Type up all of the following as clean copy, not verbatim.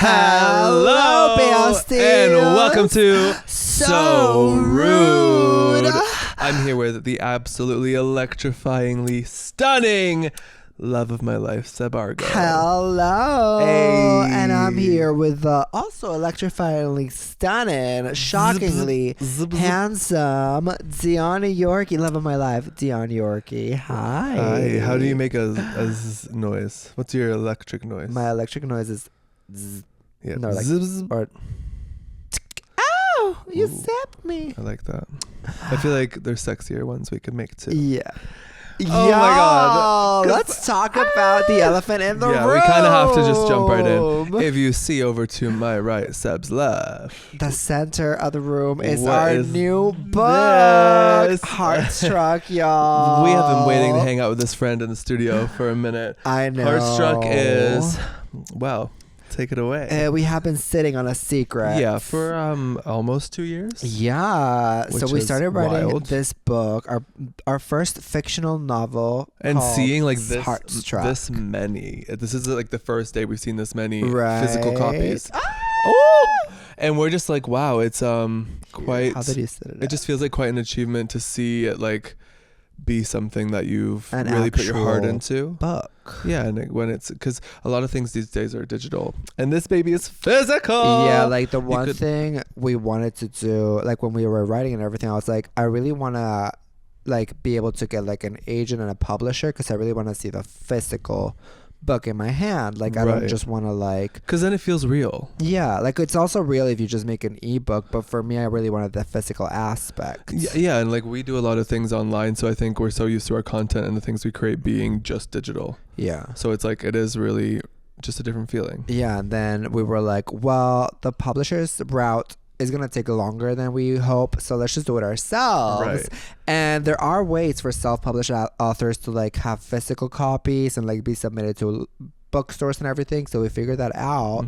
Hello, besties. And welcome to So Rude. I'm here with the absolutely electrifyingly stunning love of my life, Sebb. Hello. Hey. And I'm here with the also electrifyingly stunning, shockingly handsome Dion and Yorkie. Love of my life, Dion Yorkie. Hi. Hi. How do you make a noise? What's your electric noise? My electric noise is zzz. Yeah. No, like, Zzz. or ow, you Ooh. zapped me. I like that. I feel like there's sexier ones we could make too. Yeah. Oh my God. Let's talk about the elephant in the room. Yeah, we kind of have to just jump right in. If you see over to my right, Sebb's left. The center of the room is What our is new book, this? Heartstruck, y'all. We have been waiting to hang out with this friend in the studio for a minute. I know. Heartstruck is, wow, take it away. We have been sitting on a secret. Yeah, for almost 2 years. Yeah. So Which we is started writing wild. this book, our first fictional novel, And called seeing like Heartstruck. this many. This is like the first day we've seen this many Right. physical copies. And we're just like, wow, it's quite. How did you set it? It just feels like quite an achievement to see it like be something that you've An really put your heart actual into. book. Yeah, and when it's because a lot of things these days are digital, and this baby is physical. Yeah, like the one thing we wanted to do, like when we were writing and everything, I was like, I really want to like be able to get like an agent and a publisher because I really want to see the physical book in my hand. Like I don't Right. just want to like, Because then it feels real. yeah, like it's also real if you just make an ebook, but for me, I really wanted the physical aspect. Yeah, and like we do a lot of things online, so I think we're so used to our content and the things we create being just digital. Yeah. So it's like it is really just a different feeling. Yeah, and then we were like, well, the publisher's route is going to take longer than we hope, so let's just do it ourselves. Right. And there are ways for self-published authors to like have physical copies and like be submitted to bookstores and everything, so we figured that out.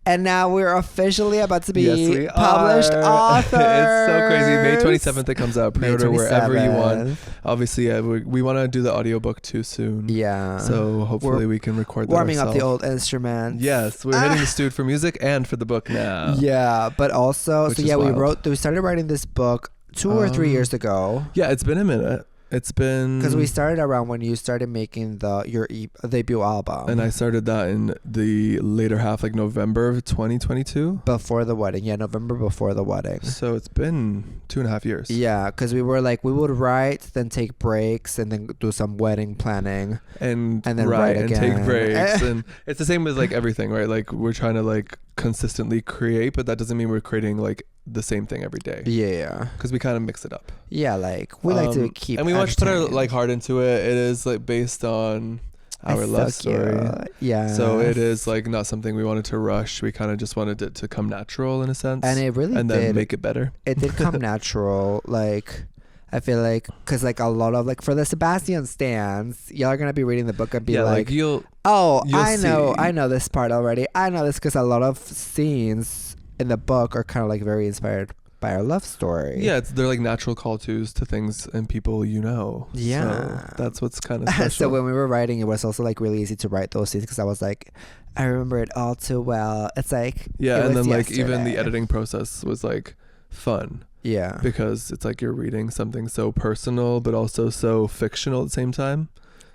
And now we're officially about to be published authors. It's so crazy. May 27th it comes out. Pre-order wherever you want. 27th. Obviously, yeah, we want to do the audiobook too soon. Yeah. So hopefully we can record that warming up the ourselves. old instruments. Yes, we're hitting the studio for music and for the book now. Yeah, but also, Which so is yeah, wild. we started writing this book 2 or 3 years ago. Yeah, it's been a minute. It's been Because we started around when you started making your debut album. and I started that in the later half, like November of 2022. Before the wedding. Yeah, November before the wedding. So it's been 2.5 years. Yeah, because we were like, we would write, then take breaks, and then do some wedding planning. And then write write and again. take breaks. And it's the same as like everything, right? Like we're trying to like consistently create, but that doesn't mean we're creating like the same thing every day. Yeah. Because we kind of mix it up. Yeah, like we like to keep. And we want to put our entertaining. like heart into it. It is like based on our It's love so story. cute. Yeah. So it is like not something we wanted to rush. We kind of just wanted it to come natural in a sense. And it really and did. then make it better. It did come natural. Like, I feel like, because like a lot of, like for the Sebastian stands, y'all are going to be reading the book and be Yeah, like, you'll I see. know this part already. I know this because a lot of scenes in the book are kind of like very inspired by our love story. Yeah, they're like natural call tos to things and people you know. Yeah. So that's what's kind of special. So when we were writing, it was also like really easy to write those scenes because I was like, I remember it all too well. It's like, yeah, it and was then like even the yesterday. editing process was like fun Yeah. because it's like you're reading something so personal but also so fictional at the same time.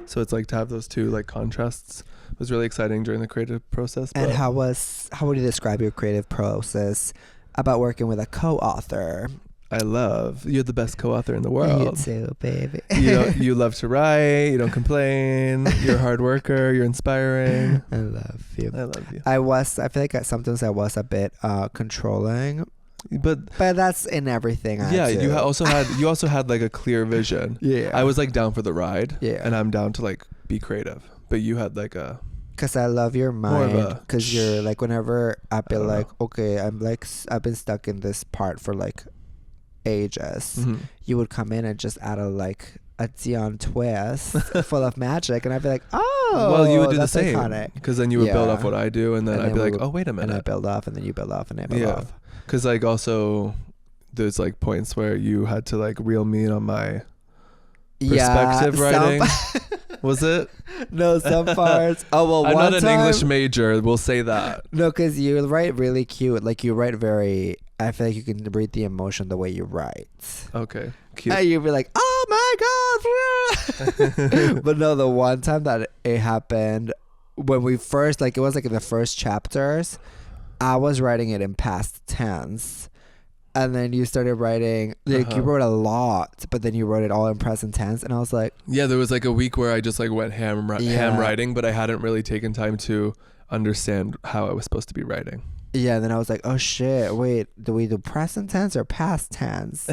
So it's like to have those two like contrasts was really exciting during the creative process. And but how would you describe your creative process about working with a co-author? you're the best co-author in the world. You too, baby. You love to write, you don't complain, you're a hard worker, you're inspiring. I love you. I love you. I feel like sometimes I was a bit controlling, But that's in everything. yeah, you also had like a clear vision. Yeah. I was like down for the ride. Yeah. And I'm down to like be creative. But you had like a Because I love your More of mind. a Because you're like, whenever I feel don't like, know. okay, I've been stuck in this part for like ages. Mhm. You would come in and just add a Dion twist full of magic, and I'd be like, oh, well, you would do the that's same iconic. because then you would build Yeah. off what I do, and then And I'd then be we like, would- oh, wait a And I minute. build off, and then you build off, and I build Yeah. off. Because like also there's like points where you had to like reel me in on my perspective writing. Was it? No, some parts. Oh, well, I'm one not an time, English major. We'll say that. No, because you write really cute. Like, you write very... I feel like you can read the emotion the way you write. Okay. Cute. And you'd be like, oh my God. But no, the one time that it happened, when we first, like, it was like in the first chapters, I was writing it in past tense. And then you started writing, like, you wrote a lot, but then you wrote it all in present tense. And I was like... Yeah, there was like a week where I just like went ham writing, but I hadn't really taken time to understand how I was supposed to be writing. Yeah, and then I was like, oh shit, wait, do we do present tense or past tense?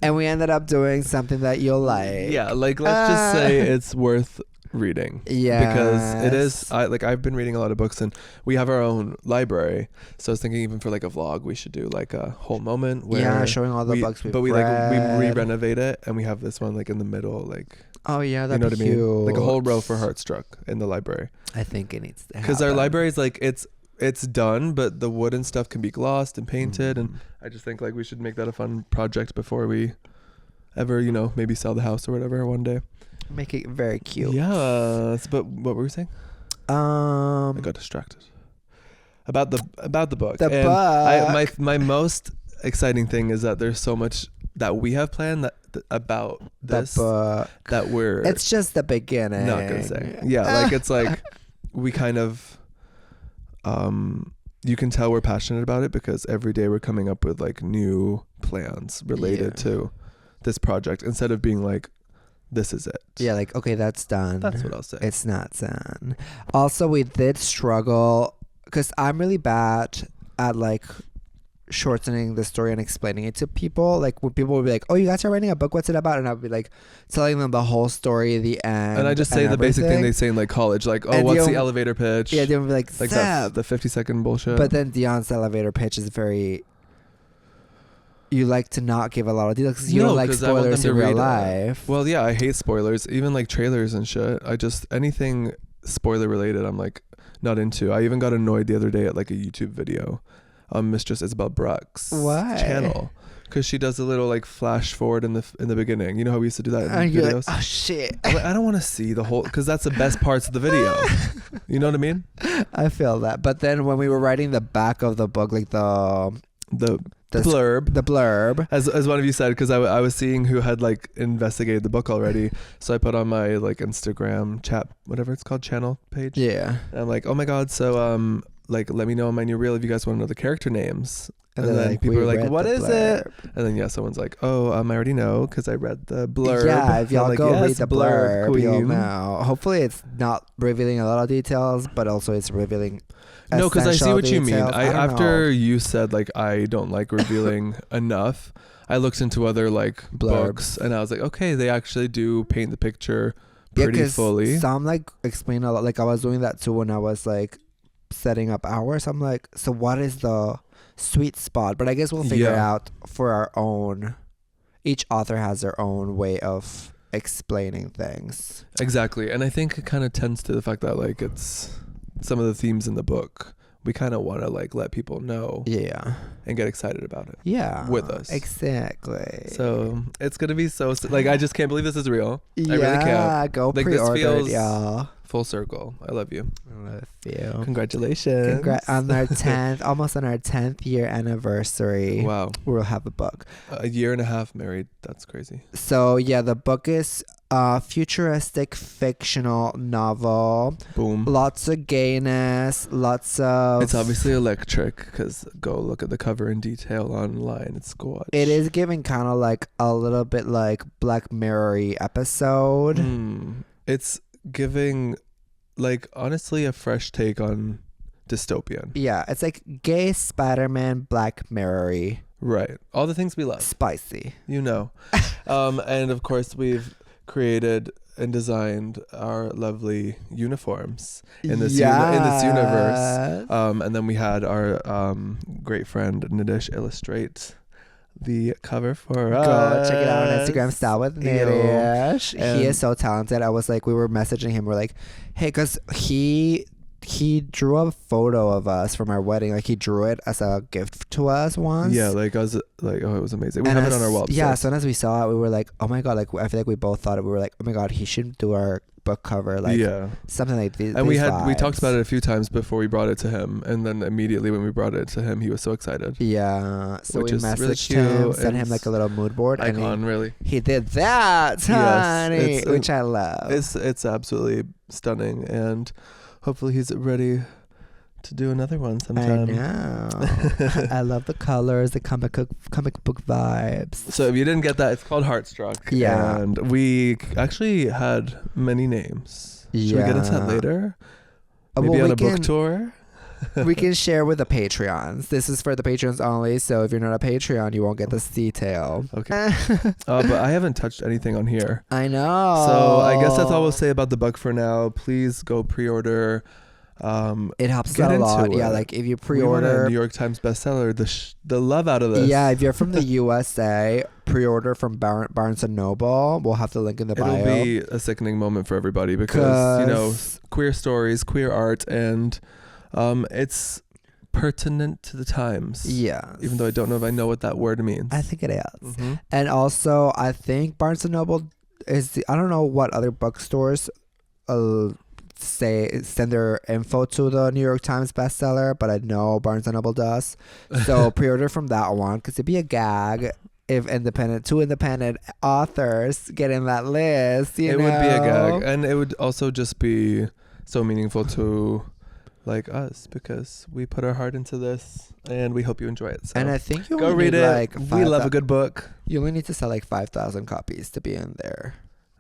And we ended up doing something that you'll like. Yeah, like let's just say it's worth reading. Yeah. Because it is, I've been reading a lot of books and we have our own library. So I was thinking even for like a vlog, we should do like a whole moment where showing all the books we've But we read. we re-renovate it and we have this one like in the middle, like... Oh yeah, that'd you know be what I mean? cute. Like a whole row for Heartstruck in the library. I think it needs to because our library is like it's done, but the wood and stuff can be glossed and painted, and I just think like we should make that a fun project before we ever, you know, maybe sell the house or whatever one day. Make it very cute. Yes, but what were we saying? I got distracted about the book. The book. My most exciting thing is that there's so much that we have planned about this book that we're... It's just the beginning. Not gonna say. Yeah, like it's like we kind of... you can tell we're passionate about it because every day we're coming up with like new plans related to this project instead of being like, this is it. Yeah, like, okay, that's done. That's what I'll say. It's not done. Also, we did struggle because I'm really bad at like shortening the story and explaining it to people. Like when people would be like, oh, you guys are writing a book, what's it about? And I'd be like telling them the whole story, the end, and I just say the basic thing they say in like college, like, oh, and what's the elevator pitch? Yeah, they would be like that, the 50-second bullshit. But then Dion's elevator pitch is very... You like to not give a lot of details because you don't like spoilers in real life. Well, yeah, I hate spoilers, even like trailers and shit. I just, anything spoiler related, I'm like not into. I even got annoyed the other day at like a YouTube video on Mistress Isabel Bruck's channel because she does a little like flash forward in the beginning. You know how we used to do that in and videos? You're like, oh shit! I'm like, I don't want to see the whole, because that's the best parts of the video. You know what I mean? I feel that. But then when we were writing the back of the book, like the blurb, as one of you said, because I was seeing who had like investigated the book already, so I put on my like Instagram chat, whatever it's called, channel page. Yeah, and I'm like, oh my god, so like let me know on my new reel if you guys want to know the character names. And then like, people are like, what is it? And then someone's like, oh, I already know because I read the blurb. Yeah, if y'all go read the blurb, you'll queen. know. Hopefully it's not revealing a lot of details, but also it's revealing... No, because I see what you mean. After you said like I don't like revealing enough, I looked into other like books and I was like, okay, they actually do paint the picture pretty fully. Some like explain a lot. Like I was doing that too when I was like setting up ours. I'm like, so what is the sweet spot? But I guess we'll figure it out for our own. Each author has their own way of explaining things. Exactly, and I think it kind of tends to the fact that like it's some of the themes in the book we kind of want to like let people know and get excited about it with us. Exactly. So it's gonna be so like I just can't believe this is real. I really can't. Go like, pre-order this feels y'all. Full circle. I love you. I love you. Congratulations. On our 10th, almost on our 10th year anniversary. Wow. We'll have a book. A year and a half married. That's crazy. So yeah, the book is a futuristic fictional novel. Boom. Lots of gayness. Lots of... It's obviously electric because go look at the cover in detail online. It's gorgeous. It is giving kind of like a little bit like Black Mirror-y episode. It's giving like honestly a fresh take on dystopian. Yeah, it's like gay Spider-Man, Black Mirror-y. Right. All the things we love. Spicy. You know. And of course we've created and designed our lovely uniforms in this in this universe. And then we had our great friend Nidish illustrate the cover for us. Go check it out on Instagram, Style with Nidish. He is so talented. I was like, we were messaging him. We're like, hey, because he drew a photo of us from our wedding. Like he drew it as a gift to us once. Yeah, like I was like, oh, it was amazing. We have it on our website. Yeah, as soon as we saw it, we were like, oh my god, like I feel like we both thought it. We were like, oh my god, he should do our book cover, like something like this. And we talked about it a few times before we brought it to him, and then immediately when we brought it to him, he was so excited. Yeah, so we messaged him, sent him like a little mood board, icon, really. He did that, honey, which I love. It's absolutely stunning, and hopefully he's ready to do another one sometime. I know. I love the colors, the comic book vibes. So if you didn't get that, it's called Heartstruck. Yeah. And we actually had many names. Should we get into that later? Maybe on a book tour? We can share with the Patreons. This is for the Patreons only, so if you're not a Patreon, you won't get this detail. Okay. But I haven't touched anything on here. I know. So I guess that's all we'll say about the book for now. Please go pre-order. It helps out a lot. Yeah, like if you pre-order a New York Times bestseller, the love out of this. Yeah, if you're from the USA, pre-order from Barnes and Noble. We'll have the link in the bio. It'll be a sickening moment for everybody because queer stories, queer art, and it's pertinent to the times. Yeah. Even though I don't know if I know what that word means. I think it is. And also, I think Barnes and Noble is I don't know what other bookstores send their info to the New York Times bestseller, but I know Barnes and Noble does. So pre-order from that one, because it'd be a gag if two independent authors get in that list. It would be a gag, and it would also just be so meaningful to like us because we put our heart into this, and we hope you enjoy it. So and I think you go read it. Like we love a good book. You only need to sell like 5,000 copies to be in there.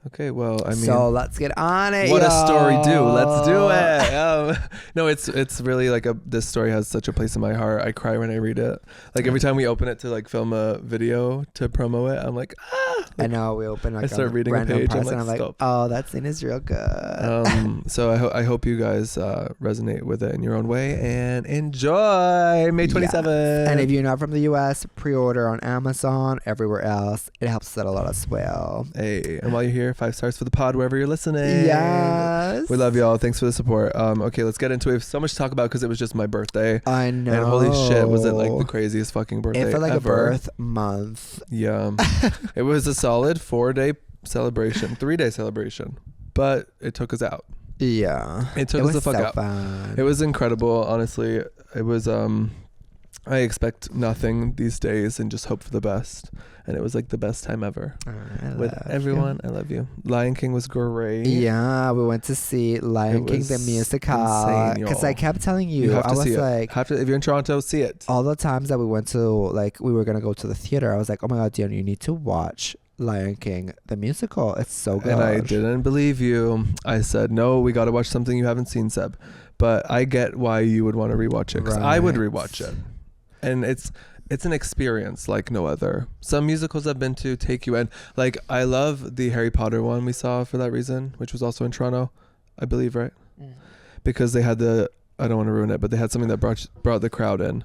Okay, well, I mean, so let's get on it. What a story do! Let's do it. No, it's really like this story has such a place in my heart. I cry when I read it. Like every time we open it to like film a video to promo it, I'm like, ah. I know we open. Like, I start reading a page. I'm like, oh, that scene is real good. So I hope you guys resonate with it in your own way and enjoy May 27th. Yes. And if you're not from the US, pre-order on Amazon. Everywhere else, it helps out a lot as well. Hey, and while you're here, 5 stars for the pod wherever you're listening. Yes, we love y'all. Thanks for the support. Okay, let's get into it. We have so much to talk about because it was just my birthday. I know. And holy shit, was it like the craziest fucking birthday ever. It felt like a birth month. Yeah. It was a solid 4-day celebration, 3-day celebration, but it took us out. Yeah, it took us the fuck out. Fun. It was incredible. Honestly, it was I expect nothing these days and just hope for the best. And it was like the best time ever with everyone. I love you. Lion King was great. Yeah, we went to see Lion King the musical because I kept telling you, I was like, if you're in Toronto, see it. All the times that we went to, like, we were gonna go to the theater, I was like, oh my god, Dion, you need to watch Lion King the musical. It's so good. And I didn't believe you. I said, no, we got to watch something you haven't seen, Seb. But I get why you would want to rewatch it because I would rewatch it. And it's an experience like no other. Some musicals I've been to take you in. Like, I love the Harry Potter one we saw for that reason, which was also in Toronto, I believe, right? Because they had I don't want to ruin it, but they had something that brought the crowd in.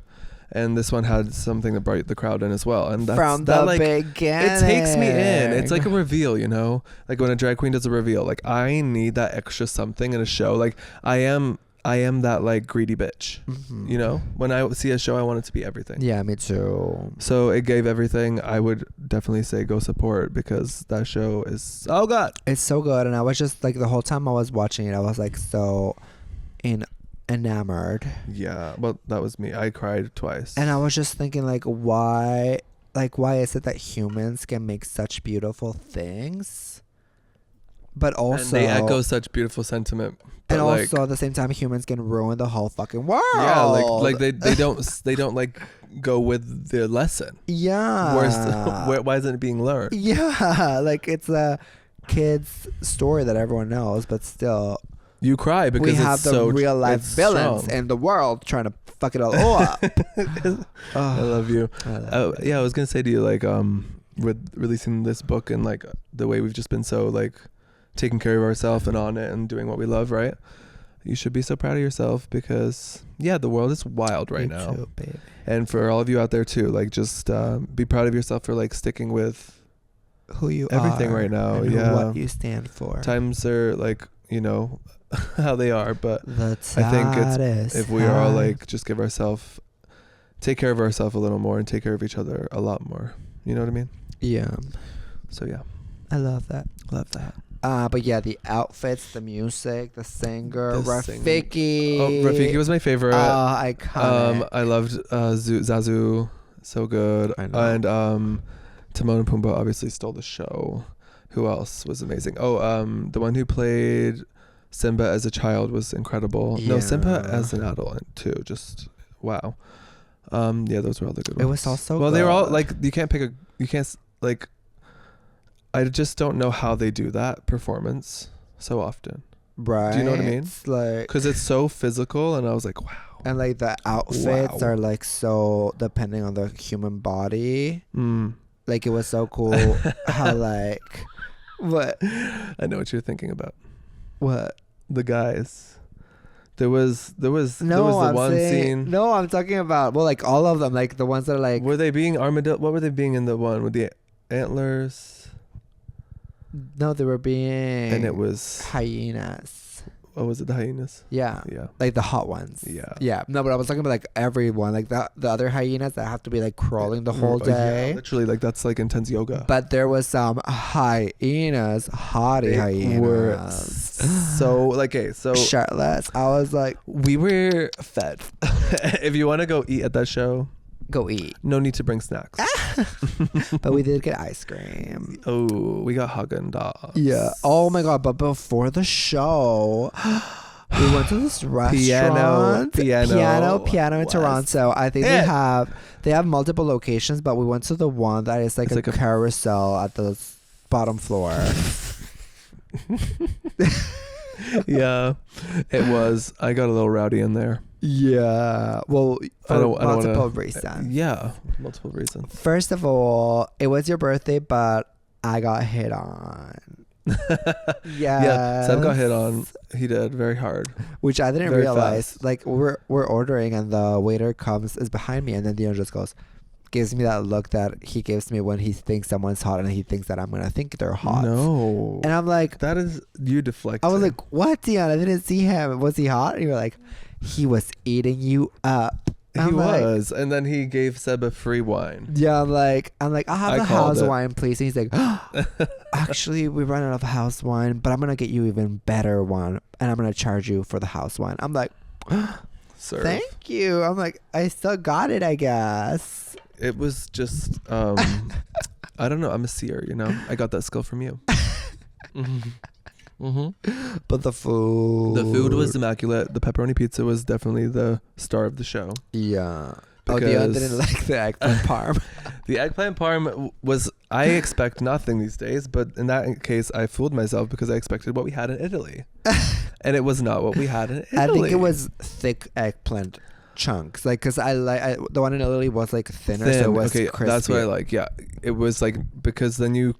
And this one had something that brought the crowd in as well. And that's, from the beginning. It takes me in. It's like a reveal, you know? Like when a drag queen does a reveal. Like, I need that extra something in a show. Like, I am that like greedy bitch, you know? When I see a show, I want it to be everything. Yeah, me too. So it gave everything. I would definitely say go support because that show is so good. It's so good. And I was just like, the whole time I was watching it, I was like so enamored. Yeah, well, that was me. I cried twice. And I was just thinking like, why is it that humans can make such beautiful things? But also, and they echo such beautiful sentiment. And also at the same time, humans can ruin the whole fucking world. Yeah, like they don't like go with the lesson. Yeah. Why isn't it being learned? Yeah, like it's a kid's story that everyone knows, but still, you cry because we have the real life villains in the world trying to fuck it all up. I love you. Yeah, I was gonna say to you, like, with releasing this book and like the way we've just been so like taking care of ourselves and on it and doing what we love, right? You should be so proud of yourself because the world is wild right now. Too, baby. And for all of you out there too, like just be proud of yourself for like sticking with who you everything are right now. And what you stand for. Times are like, you know, how they are, but I think it's if we are all like just take care of ourselves a little more and take care of each other a lot more. You know what I mean? Yeah. So yeah. I love that. Love that. But yeah, the outfits, the music, the singer, Rafiki. Rafiki was my favorite. Iconic. I loved Zazu, so good. I know. And Timon and Pumbaa obviously stole the show. Who else was amazing? The one who played Simba as a child was incredible. Yeah. No, Simba as an adult too. Just wow. Yeah, those were all the good ones. It was also well, good. they were all like you can't like. I just don't know how they do that performance so often. Right. Do you know what I mean? Like, because it's so physical, and I was like, wow. And like the outfits are like so depending on the human body. Like it was so cool how like what? I know what you're thinking about. What? The guys. There was the I'm one scene. No, I'm talking about like all of them, like the ones that are like. Were they being armadillo? What were they being in the one with the antlers? No, they were being. And it was hyenas. Oh, was it the hyenas? Yeah. Yeah. Like the hot ones. Yeah. Yeah. No, but I was talking about like everyone, like the other hyenas that have to be like crawling the whole day. Yeah, literally, like that's like intense yoga. But there was some hyenas, hyenas. Were so like, okay, so shirtless. I was like, we were fed. If you want to go eat at that show, go eat. No need to bring snacks. But we did get ice cream. Oh, we got Haagen-Dazs. Yeah. Oh my god. But before the show, we went to this restaurant. Piano in Toronto. I think they have multiple locations, but we went to the one that is like a carousel at the bottom floor. Yeah, it was. I got a little rowdy in there. Yeah. Well, for multiple reasons. Yeah, multiple reasons. First of all, it was your birthday, but I got hit on. Yeah, Seb got hit on. He did very hard, which I didn't realize. Fast. Like we're ordering, and the waiter is behind me, and then Dion just gives me that look that he gives me when he thinks someone's hot, and he thinks that I'm gonna think they're hot. No, and I'm like, that is you deflecting. I was like, what, Dion? I didn't see him. Was he hot? And you were like, he was eating you up. He was, and then he gave Seb a free wine. Yeah, I'm like, I'll have the house wine, please. And he's like, actually, we ran out of house wine, but I'm gonna get you even better one, and I'm gonna charge you for the house wine. I'm like, thank you. I'm like, I still got it, I guess. It was just, I don't know. I'm a seer, you know. I got that skill from you. But the food was immaculate. The pepperoni pizza was definitely the star of the show. Yeah. Dion didn't like the eggplant parm. The eggplant parm was, I expect nothing these days, but in that case I fooled myself because I expected what we had in Italy. And it was not what we had in Italy. I think it was thick eggplant chunks, like, because the one in Italy was like thinner, so it was crispy. That's what I like. Yeah, it was like, because then you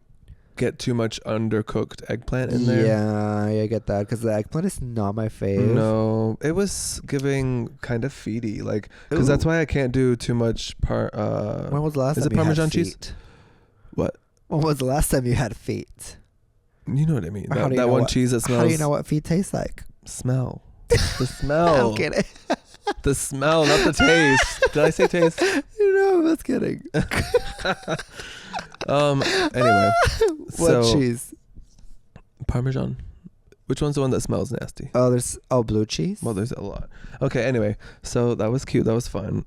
get too much undercooked eggplant in there. Yeah, I get that, because the eggplant is not my fave. No, it was giving kind of feety, like, because that's why I can't do too much when was the last time it Parmesan cheese? What? When was the last time you had feet? You know what I mean. That one cheese that smells. How do you know what feet taste like? Smell. The smell. I'm kidding. The smell, not the taste. Did I say taste? No, I was kidding. Anyway. What cheese? Parmesan. Which one's the one that smells nasty? There's blue cheese. Well, there's a lot. Okay, anyway. So that was cute. That was fun.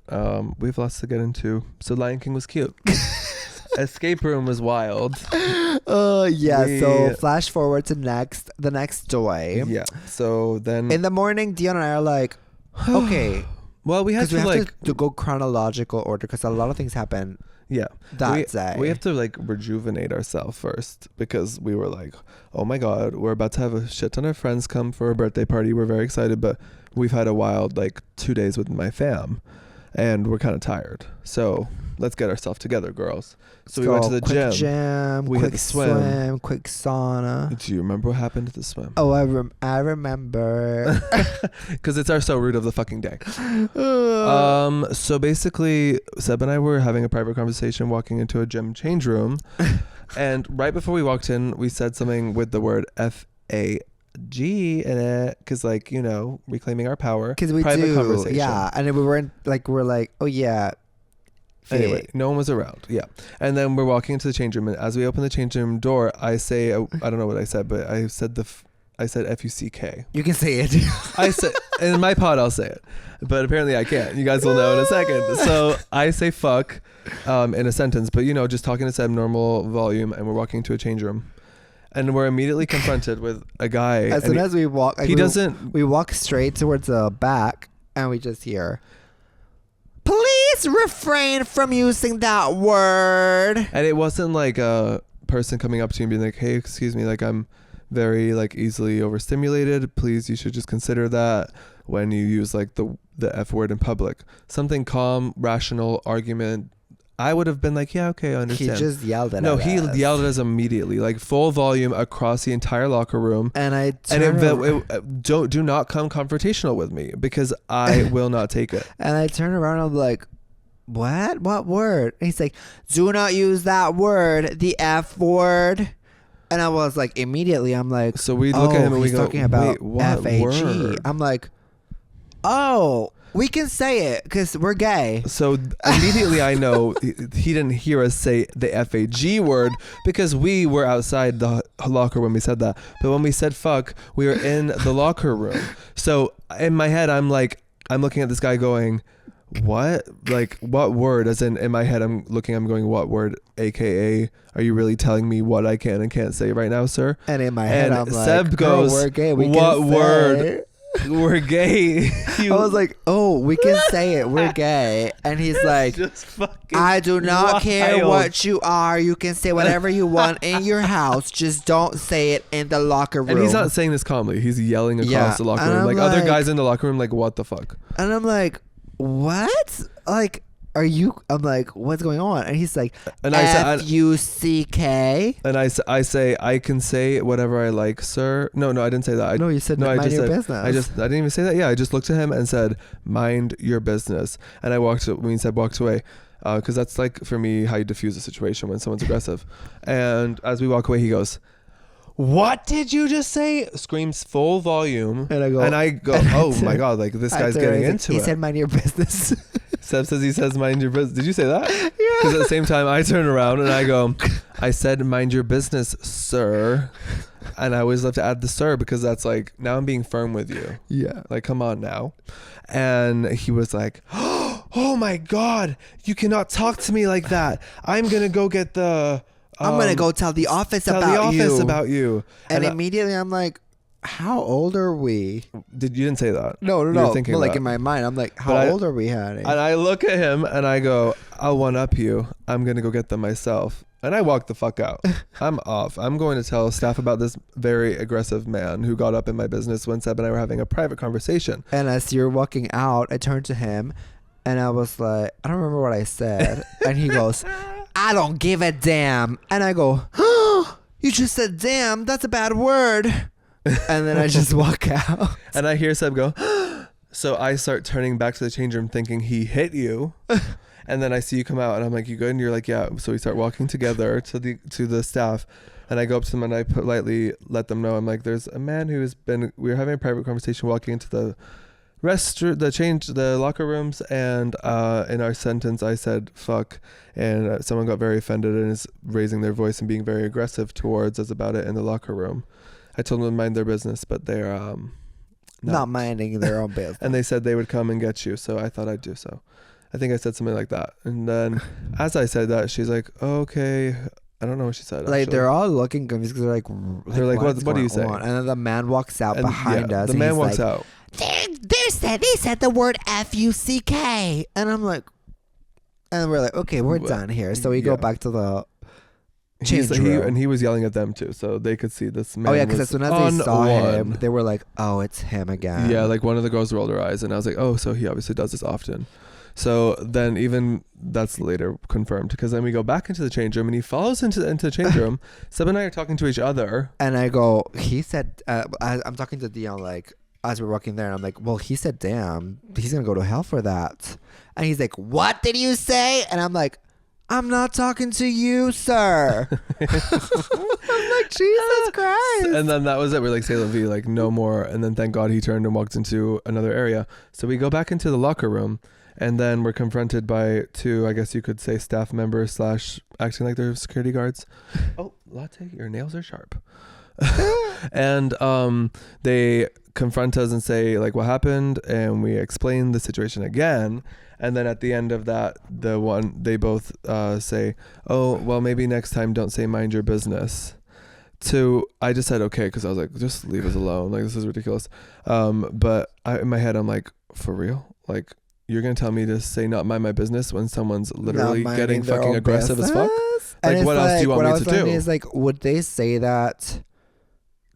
We have lots to get into. So Lion King was cute. Escape room was wild. Yeah. So flash forward to the next day. Yeah. So then in the morning, Dion and I are like, okay. Well, we have to go chronological order, because a lot of things happen. Yeah. That day. We have to like rejuvenate ourselves first, because we were like, oh my God, we're about to have a shit ton of friends come for a birthday party. We're very excited, but we've had a wild 2 days with my fam, and we're kind of tired. So let's get ourselves together, girls. So we went to the gym. We hit the swim. Quick sauna. Do you remember what happened at the swim? Oh, I remember. Because it's our so rude of the fucking day. So basically, Seb and I were having a private conversation walking into a gym change room. And right before we walked in, we said something with the word FAG in it, because reclaiming our power. Because we private do, conversation. yeah. And we weren't we're like, oh yeah, Anyway, no one was around. Yeah. And then we're walking into the change room, and as we open the change room door, I say, I don't know what I said, but I said F-U-C-K. You can say it. I said, in my pod, I'll say it, but apparently I can't. You guys will know in a second. So I say fuck in a sentence, but just talking to Sebb, normal volume, and we're walking to a change room. And we're immediately confronted with a guy. As soon as we walk, we walk straight towards the back, and we just hear, "Please refrain from using that word." And it wasn't like a person coming up to you and being like, "Hey, excuse me, like I'm very like easily overstimulated. Please, you should just consider that when you use like the F word in public." Something calm, rational argument. I would have been like, yeah, okay, I understand. He just yelled at us. No, he yelled at us immediately, like full volume across the entire locker room. And do not come confrontational with me because I will not take it. And I turn around and I'm like, what word? And he's like, do not use that word, the F word. And I was like, immediately, I'm like, so we look at him and we go, talking about wait, what F-A-G. word? I'm like, oh, we can say it because we're gay. So immediately I know he didn't hear us say the F-A-G word because we were outside the locker when we said that. But when we said fuck, we were in the locker room. So in my head, I'm looking at this guy going, what? Like, what word? As in my head, I'm going, what word? AKA, are you really telling me what I can and can't say right now, sir? And in my head, I'm like, Sebb goes, we're gay. What word? We're gay. I was like, oh, we can say it. We're gay. And he's like, I do not care what you are. You can say whatever you want in your house. Just don't say it in the locker room. And he's not saying this calmly. He's yelling across the locker room. Like other guys in the locker room, like, what the fuck? And I'm like, what? Like, I'm like, what's going on? And he's like, F-U-C-K. And I say, I can say whatever I like, sir. No, I didn't say that. No, you said mind your business. I didn't even say that. Yeah, I just looked at him and said, mind your business. And I walked away. Because that's like, for me, how you diffuse a situation when someone's aggressive. And as we walk away, he goes, what did you just say? Screams full volume. And I go, oh my God, like this guy's getting into it. He said, mind your business. Sebb says he says, mind your business. Did you say that? Yeah. Because at the same time, I turn around and I go, I said, mind your business, sir. And I always love to add the sir because that's like, now I'm being firm with you. Yeah. Like, come on now. And he was like, oh my God, you cannot talk to me like that. I'm going to go get the... I'm going to go tell the office about you. And immediately I'm like, how old are we? You didn't say that. No. But like in my mind, I'm like, how old are we, honey? And I look at him and I go, I'll one up you. I'm going to go get them myself. And I walk the fuck out. I'm off. I'm going to tell staff about this very aggressive man who got up in my business when Sebb and I were having a private conversation. And as you're walking out, I turned to him and I was like, I don't remember what I said. And he goes, I don't give a damn. And I go, oh, you just said damn. That's a bad word. And then I just walk out. And I hear Sebb go, so I start turning back to the change room thinking he hit you. And then I see you come out and I'm like, you good? And you're like, yeah. So we start walking together to the staff. And I go up to them and I politely let them know. I'm like, there's a man we were having a private conversation walking into the the locker rooms. And in our sentence, I said, fuck. And someone got very offended and is raising their voice and being very aggressive towards us about it in the locker room. I told them to mind their business, but they're not minding their own business. And they said they would come and get you, so I thought I'd do so. I think I said something like that. And then as I said that, she's like, oh, okay. I don't know what she said. Like, actually. they're all looking confused because they're like, what do you say? And then the man walks out behind us. The man walks out. They said the word F-U-C-K. And I'm like, and we're like, okay, we're done here. So we go back to the he was yelling at them too, so they could see this man. Oh yeah, because as soon as they saw him, they were like, "Oh, it's him again." Yeah, like one of the girls rolled her eyes, and I was like, "Oh, so he obviously does this often." So then, even that's later confirmed, because then we go back into the change room, and he follows into the change room. Sebb and I are talking to each other, and I go, "He said," I'm talking to Dion like as we're walking there, and I'm like, "Well, he said, damn, he's gonna go to hell for that." And he's like, "What did you say?" And I'm like, I'm not talking to you, sir. I'm like, Jesus Christ. And then that was it. We're like, say la vie, like no more. And then thank God he turned and walked into another area. So we go back into the locker room And then we're confronted by two, I guess you could say, staff members / acting like they're security guards. Oh, Latte, your nails are sharp. And they confront us and say, like, what happened? And we explain the situation again. And then at the end of that, they both say, oh, well, maybe next time don't say mind your business. I just said okay, because I was like, just leave us alone. Like, this is ridiculous. But in my head, I'm like, for real? Like, you're going to tell me to say not mind my business when someone's literally getting fucking aggressive as fuck? Like, what else do you want me to do? Is like, would they say that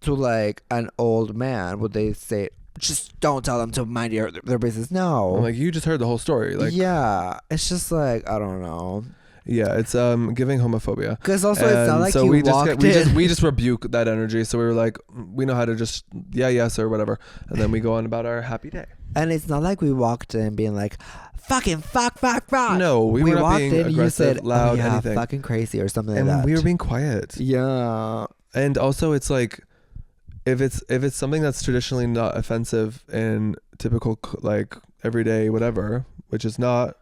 to like an old man? Would they say, just don't tell them to mind their business? No. I'm like, you just heard the whole story. Like, yeah, it's just like, I don't know. Yeah, it's giving homophobia. Because also it's not like so you we walked just in. we just rebuke that energy. So we were like, we know how to just yes or whatever, and then we go on about our happy day. And it's not like we walked in being like, fucking fuck. No, we were not walked being in, aggressive, you said, loud, oh, yeah, anything. Fucking crazy or something and like that. we were being quiet. Yeah. And also, it's like, if it's something that's traditionally not offensive in typical like everyday whatever, which is not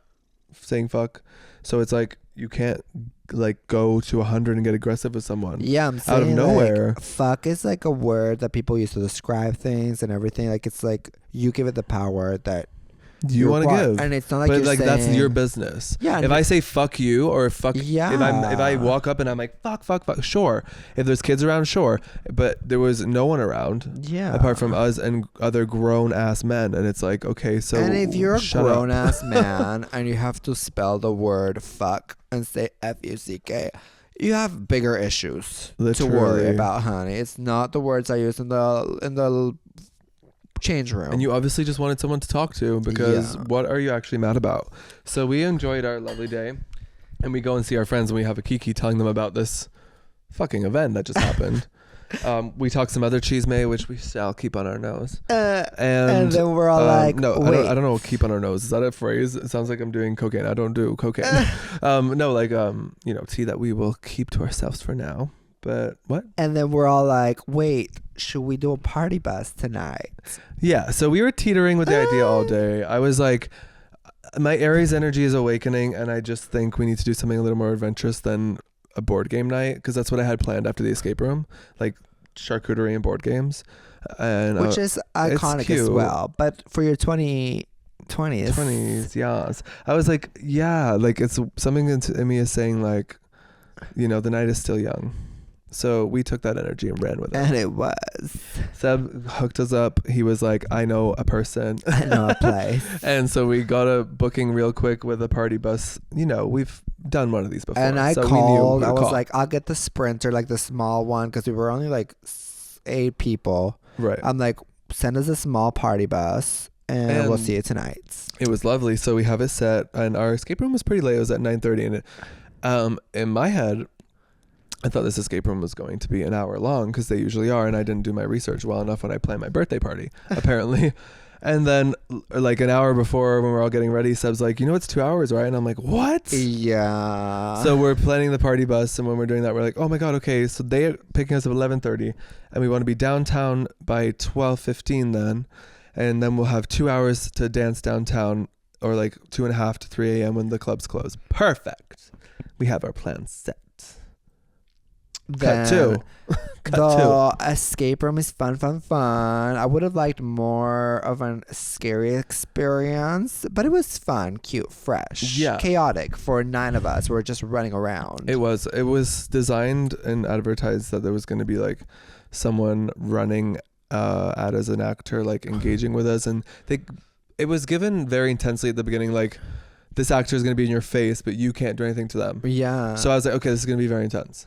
saying fuck, so it's like you can't like go to 100 and get aggressive with someone. Yeah, I'm saying out of nowhere. Like, fuck is like a word that people use to describe things and everything. Like, it's like you give it the power that you want to give, and it's not like, but you're like saying, that's your business. Yeah. If I say fuck you or fuck, yeah. if I walk up and I'm like fuck, sure. If there's kids around, sure. But there was no one around. Yeah. Apart from us and other grown ass men, and it's like, okay, so. And if you're a grown ass man and you have to spell the word fuck and say F-U-C-K, you have bigger issues to worry about, honey. It's not the words I use in the change room. And you obviously just wanted someone to talk to, because what are you actually mad about? So we enjoyed our lovely day, and we go and see our friends, and we have a kiki telling them about this fucking event that just happened. We talk some other chisme, which we shall keep on our nose. And then we're all like, no, wait. I don't know. Keep on our nose. Is that a phrase? It sounds like I'm doing cocaine. I don't do cocaine. No, like, tea that we will keep to ourselves for now. But what? And then we're all like, wait, should we do a party bus tonight? Yeah. So we were teetering with the idea all day. I was like, my Aries energy is awakening, and I just think we need to do something a little more adventurous than a board game night, because that's what I had planned after the escape room, like charcuterie and board games, and which is iconic as well. But for your 20s, yes, I was like, yeah, like it's something in me is saying like, the night is still young. So we took that energy and ran with it. And it was. Seb hooked us up. He was like, I know a person. I know a place. And so we got a booking real quick with a party bus. We've done one of these before. And I called. I was like, I'll get the Sprinter, like the small one, because we were only like 8 people. Right. I'm like, send us a small party bus, and we'll see you tonight. It was lovely. So we have it set, and our escape room was pretty late. It was at 9:30, and in my head, I thought this escape room was going to be an hour long, because they usually are, and I didn't do my research well enough when I planned my birthday party, apparently. And then like an hour before, when we're all getting ready, Seb's like, it's 2 hours, right? And I'm like, what? Yeah. So we're planning the party bus, and when we're doing that, we're like, oh my God, okay, so they're picking us up at 11:30, and we want to be downtown by 12:15 then, and then we'll have 2 hours to dance downtown, or like 2.5 to 3 a.m. when the clubs close. Perfect. We have our plans set. Cut two. The escape room is fun. I would have liked more of a scary experience, but it was fun, cute, fresh, chaotic for 9 of us. We're just running around. It was designed and advertised that there was going to be like someone running at as an actor, like engaging with us, and it was given very intensely at the beginning, like this actor is going to be in your face, but you can't do anything to them. Yeah. So I was like, okay, this is going to be very intense.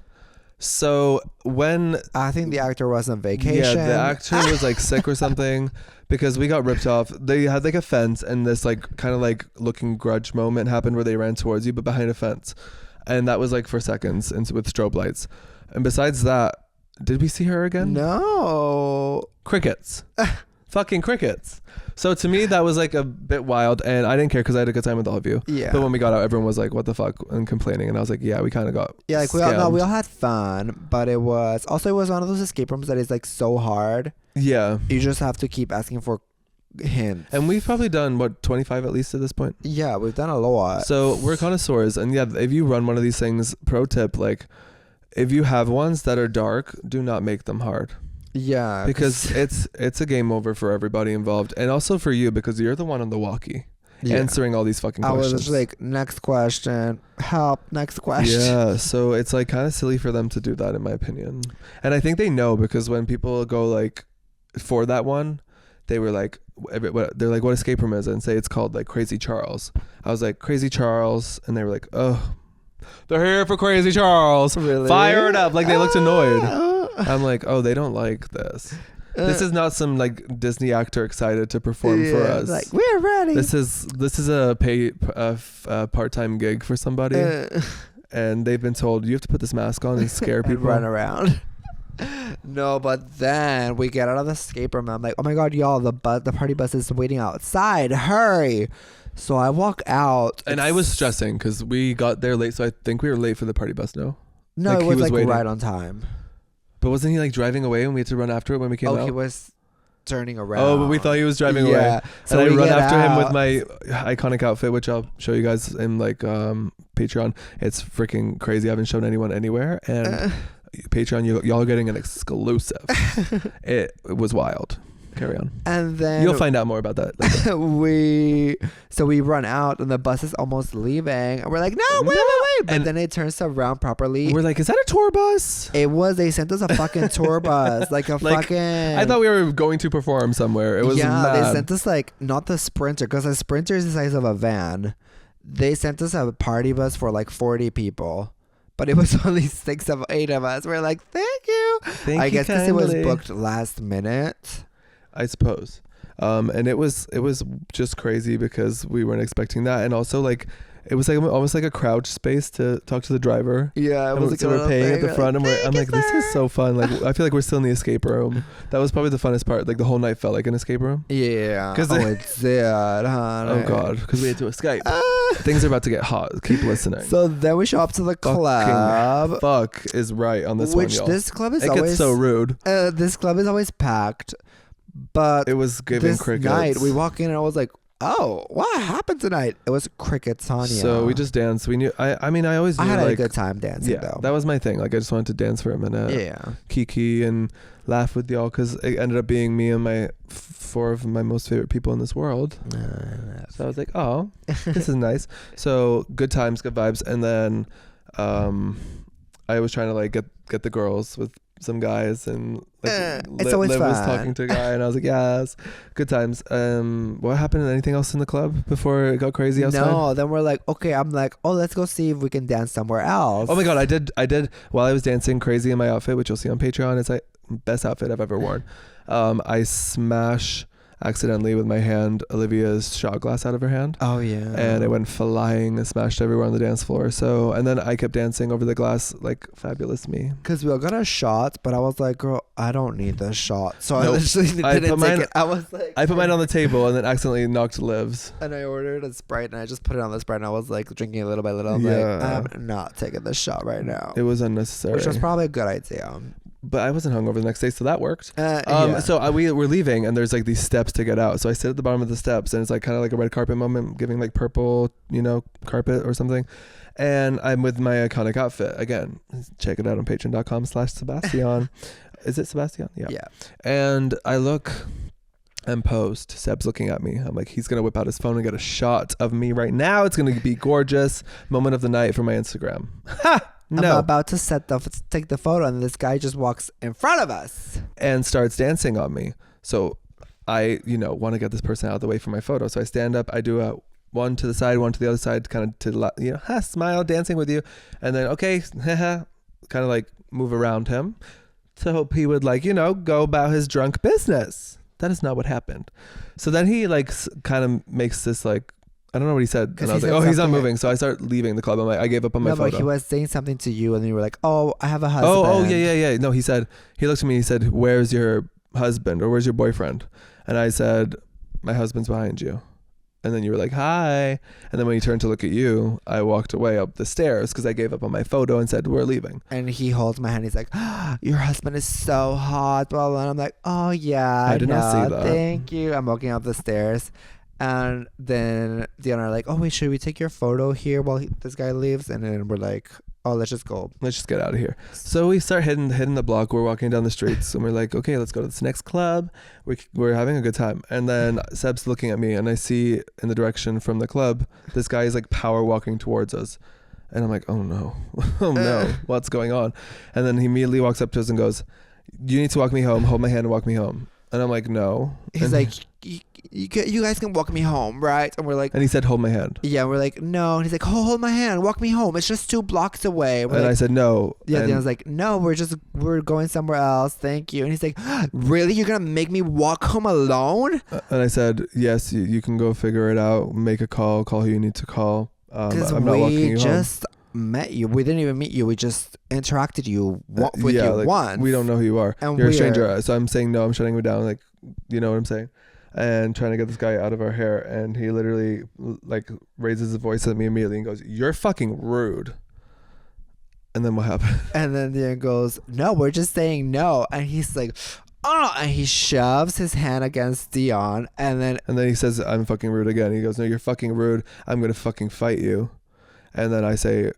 So when I think the actor was on vacation. Yeah, the actor was like sick or something, because we got ripped off. They had like a fence, and this like kind of like looking grudge moment happened where they ran towards you, but behind a fence. And that was like for seconds, and with strobe lights. And besides that, did we see her again? No. Crickets. Fucking crickets. So to me, that was like a bit wild, and I didn't care because I had a good time with all of you. Yeah. But when we got out, everyone was like, "What the fuck?" and complaining, and I was like, "Yeah, we kind of got." Yeah, like we all had fun, but it was one of those escape rooms that is like so hard. Yeah. You just have to keep asking for hints. And we've probably done, 25 at least at this point? Yeah, we've done a lot. So we're connoisseurs. And yeah, if you run one of these things, pro tip, like if you have ones that are dark, do not make them hard. Yeah. Because it's a game over for everybody involved. And also for you, because you're the one on the walkie. Answering all these fucking questions. I was just like, next question, help, next question. Yeah, so it's like kind of silly for them to do that, in my opinion. And I think they know, because when people go like for that one, they were like, they're like, what escape room is it? And say it's called like Crazy Charles. I was like, Crazy Charles, and they were like, oh, they're here for Crazy Charles. Really? Fire it up. Like they looked annoyed. I'm like, oh, they don't like this. This is not some like Disney actor excited to perform for us. Like, we're ready. This is a part-time gig for somebody, and they've been told you have to put this mask on and scare people, run around. No, but then we get out of the escape room. And I'm like, oh my god, y'all, the party bus is waiting outside. Hurry! So I walk out, and I was stressing because we got there late. So I think we were late for the party bus. No, it was like right on time. But wasn't he like driving away and we had to run after it when we came out? Oh, he was turning around. Oh, but we thought he was driving away. So and I run after him with my iconic outfit, which I'll show you guys in like Patreon. It's freaking crazy. I haven't shown anyone anywhere. And Patreon, y'all are getting an exclusive. It was wild. Carry on. And then you'll find out more about that later. we run out and the bus is almost leaving and we're like, no, wait. But and then it turns around properly. We're like, is that a tour bus? It was. They sent us a fucking tour bus. Like fucking. I thought we were going to perform somewhere. It was mad. They sent us like not the Sprinter, because a Sprinter is the size of a van. They sent us a party bus for like 40 people. But it was only 6 of 8 of us. We're like, thank you. I guess because it was booked last minute, I suppose. And it was just crazy because we weren't expecting that. And also like it was like almost like a crouch space to talk to the driver. Yeah, it was like so we're paying at the front and I'm like, this is so fun. Like I feel like we're still in the escape room. That was probably the funnest part. Like the whole night felt like an escape room. Yeah. It did, honey. Oh god, because we had to escape. Things are about to get hot. Keep listening. So then we show up to the club. Fuck is right on this one, y'all. This club is always... It gets so rude. This club is always packed. But it was giving crickets. Night we walk in and I was like, oh, what happened tonight? It was crickets, Tanya. So we just danced. We knew. I mean, I always knew. I had like, a good time dancing though. That was my thing. Like I just wanted to dance for a minute. Yeah. Kiki and laugh with y'all because it ended up being me and my 4 of my most favorite people in this world. So I was like, oh, this is nice. So good times, good vibes, and then I was trying to like get the girls with some guys and like it's always Liv fun. was talking to a guy and I was like, yes, good times. What happened? Anything else in the club before it got crazy outside? No, then we're like, okay, I'm like, oh, let's go see if we can dance somewhere else. Oh my god, I did while I was dancing crazy in my outfit, which you'll see on Patreon. It's like best outfit I've ever worn. I smash accidentally with my hand Olivia's shot glass out of her hand. Oh yeah. And it went flying and smashed everywhere on the dance floor. So and then I kept dancing over the glass like fabulous me. Because we all got a shot, but I was like, girl, I don't need this shot. So I literally didn't take it. I was like, I put mine on the table and then accidentally knocked Liv's. And I ordered a Sprite and I just put it on the Sprite and I was like drinking it little by little. I'm like, I'm not taking this shot right now. It was unnecessary. Which was probably a good idea. But I wasn't hungover the next day, so that worked. So we were leaving, and there's like these steps to get out. So I sit at the bottom of the steps, and it's like kind of like a red carpet moment, giving like purple, carpet or something. And I'm with my iconic outfit again. Check it out on patreon.com/Sebastian. Is it Sebastian? Yeah. And I look and post. Seb's looking at me. I'm like, he's gonna whip out his phone and get a shot of me right now. It's gonna be gorgeous. Moment of the night for my Instagram. Ha! No. I'm about to take the photo and this guy just walks in front of us and starts dancing on me. So I, want to get this person out of the way for my photo. So I stand up, I do a one to the side, one to the other side, kind of to, smile, dancing with you. And then, okay, kind of like move around him to hope he would go about his drunk business. That is not what happened. So then he kind of makes this I don't know what he said. And I was like, oh, he's not moving. So I start leaving the club. I'm like, I gave up on my photo. No, but he was saying something to you and you were like, oh, I have a husband. Oh, yeah. No, he looked at me, he said, where's your husband or where's your boyfriend? And I said, my husband's behind you. And then you were like, hi. And then when he turned to look at you, I walked away up the stairs because I gave up on my photo and said, we're leaving. And he holds my hand. He's like, your husband is so hot. Blah, blah. And I'm like, oh, yeah. I did not see that. Thank you. I'm walking up the stairs. And then Dion are like, oh, wait, should we take your photo here while this guy leaves? And then we're like, oh, let's just go. Let's just get out of here. So we start hitting the block. We're walking down the streets and we're like, okay, let's go to this next club. We're having a good time. And then Seb's looking at me and I see in the direction from the club, this guy is like power walking towards us. And I'm like, oh no, oh no, what's going on? And then he immediately walks up to us and goes, you need to walk me home. Hold my hand and walk me home. And I'm like, no. He's like, you guys can walk me home, right? And we're like, and he said, hold my hand. Yeah, we're like, no. And he's like, hold my hand, walk me home. It's just 2 blocks away. And I said, no. Yeah, and I was like, no, we're going somewhere else. Thank you. And he's like, really? You're gonna make me walk home alone? And I said, yes, you can go figure it out. Make a call who you need to call. Because we just met you. We didn't even meet you. We just interacted with you like, once. We don't know who you are. And you're a stranger. So I'm saying no. I'm shutting you down. Like, you know what I'm saying? And trying to get this guy out of our hair. And he literally like raises his voice at me immediately and goes, you're fucking rude. And then what happened? And then Dion goes, no, we're just saying no. And he's like, oh, and he shoves his hand against Dion. And then he says, I'm fucking rude again. He goes, no, you're fucking rude. I'm going to fucking fight you. And then I say,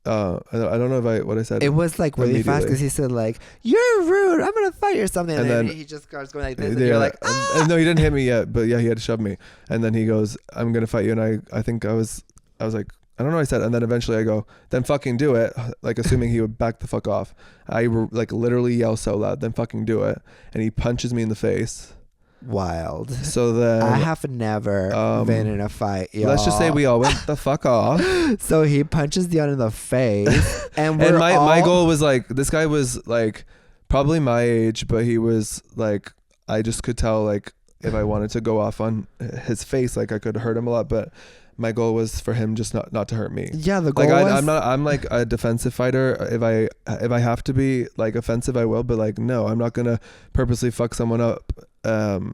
I don't know what I said. It was like really fast because he said like, you're rude, I'm gonna fight you or something. And then he just starts going like this and you're like, ah! And no, he didn't hit me yet, but yeah, he had to shove me. And then he goes, I'm gonna fight you. And I think I was like, I don't know what I said. And then eventually I go, then fucking do it. Like assuming he would back the fuck off. I like literally yell so loud, then fucking do it. And he punches me in the face. Wild. So then I have never been in a fight, y'all. Let's just say we all went the fuck off. So he punches Dion in the face, and my goal was like, this guy was like probably my age, but he was like, I just could tell like if I wanted to go off on his face, like I could hurt him a lot, but my goal was for him just not to hurt me. Yeah, the goal like was... I'm like a defensive fighter. If I have to be like offensive, I will. But like, no, I'm not gonna purposely fuck someone up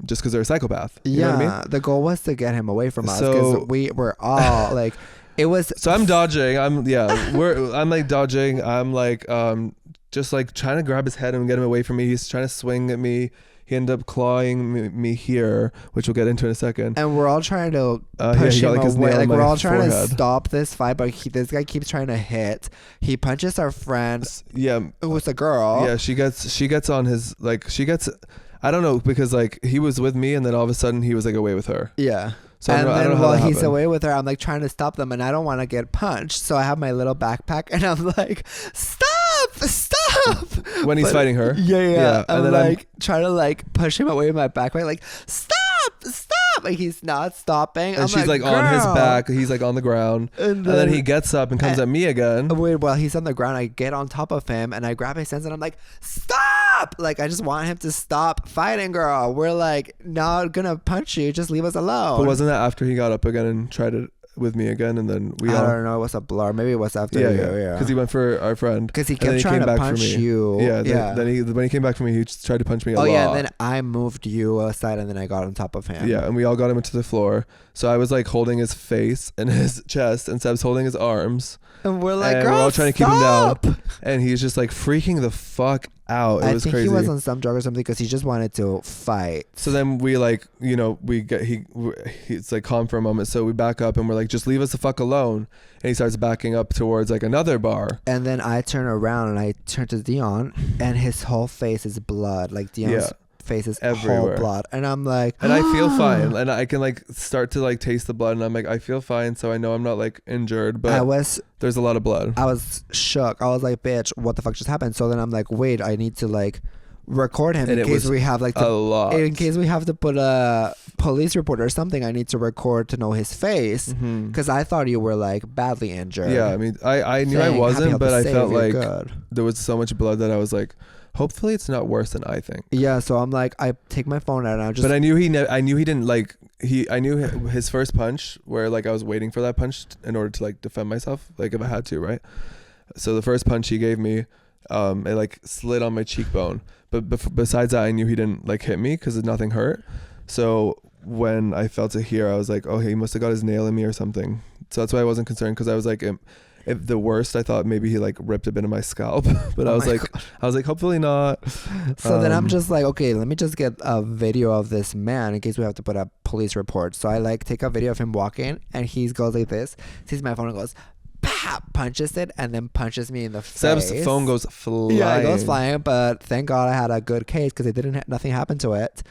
just because they're a psychopath. You know what I mean? The goal was to get him away from us because we were all like, it was. So I'm dodging. I'm like dodging. I'm like just like trying to grab his head and get him away from me. He's trying to swing at me. He ended up clawing me here, which we'll get into in a second. And we're all trying to push him away. Like we're all trying to stop this fight, but this guy keeps trying to hit. He punches our friend. Yeah, it was a girl. Yeah, she gets on his like she gets. I don't know because like he was with me and then all of a sudden he was like away with her. Yeah. So and I don't know while how he's away with her, I'm like trying to stop them and I don't want to get punched. So I have my little backpack and I'm like, stop. When he's fighting her. Yeah. And then I'm trying to like push him away with my backpack, like, stop. Like he's not stopping. And she's like on his back. He's like on the ground. And then he gets up and comes at me again. Wait, while he's on the ground, I get on top of him and I grab his hands and I'm like, stop. Like I just want him to stop fighting, girl. We're like not gonna punch you. Just leave us alone. But wasn't that after he got up again and tried it with me again, and then I don't know, it was a blur. Maybe it was after. Yeah. Because he went for our friend. Because he kept trying to punch you. Yeah. Then when he came back for me, he just tried to punch me a lot. Oh yeah, and then I moved you aside, and then I got on top of him. Yeah, and we all got him into the floor. So I was like holding his face and his chest, and Seb's holding his arms. And we're like, we're all trying to keep him down. And he's just like freaking the fuck out. It was crazy. I think he was on some drug or something because he just wanted to fight. So then we like, you know, he's like calm for a moment. So we back up and we're like, just leave us the fuck alone. And he starts backing up towards like another bar. And then I turn around and I turn to Dion and his whole face is blood. Like Dion's face is everywhere. Whole blood. And I'm like, and I feel fine. And I can like start to like taste the blood. And I'm like, I feel fine. So I know I'm not like injured, but there's a lot of blood. I was shook. I was like, bitch, what the fuck just happened? So then I'm like, wait, I need to like record him in case we have like in case we have to put a police report or something. I need to record to know his face because I thought you were like badly injured. Yeah, I mean, I knew I wasn't, but I felt like there was so much blood that I was like, hopefully it's not worse than I think. Yeah, so I'm like, I take my phone out and I just. But I knew he didn't like I knew his first punch where like I was waiting for that punch in order to like defend myself, like if I had to, right? So the first punch he gave me, it like slid on my cheekbone. But besides that, I knew he didn't like hit me because nothing hurt. So when I felt it here, I was like, oh, he must have got his nail in me or something. So that's why I wasn't concerned, because I was like, if the worst, I thought maybe he like ripped a bit of my scalp, but I was like, hopefully not. So then I'm just like, okay, let me just get a video of this man in case we have to put a police report. So I like take a video of him walking, and he goes like this, sees my phone and goes, bah, punches it, and then punches me in the face. Seb's phone goes flying. Yeah, it goes flying, but thank God I had a good case because nothing happened to it.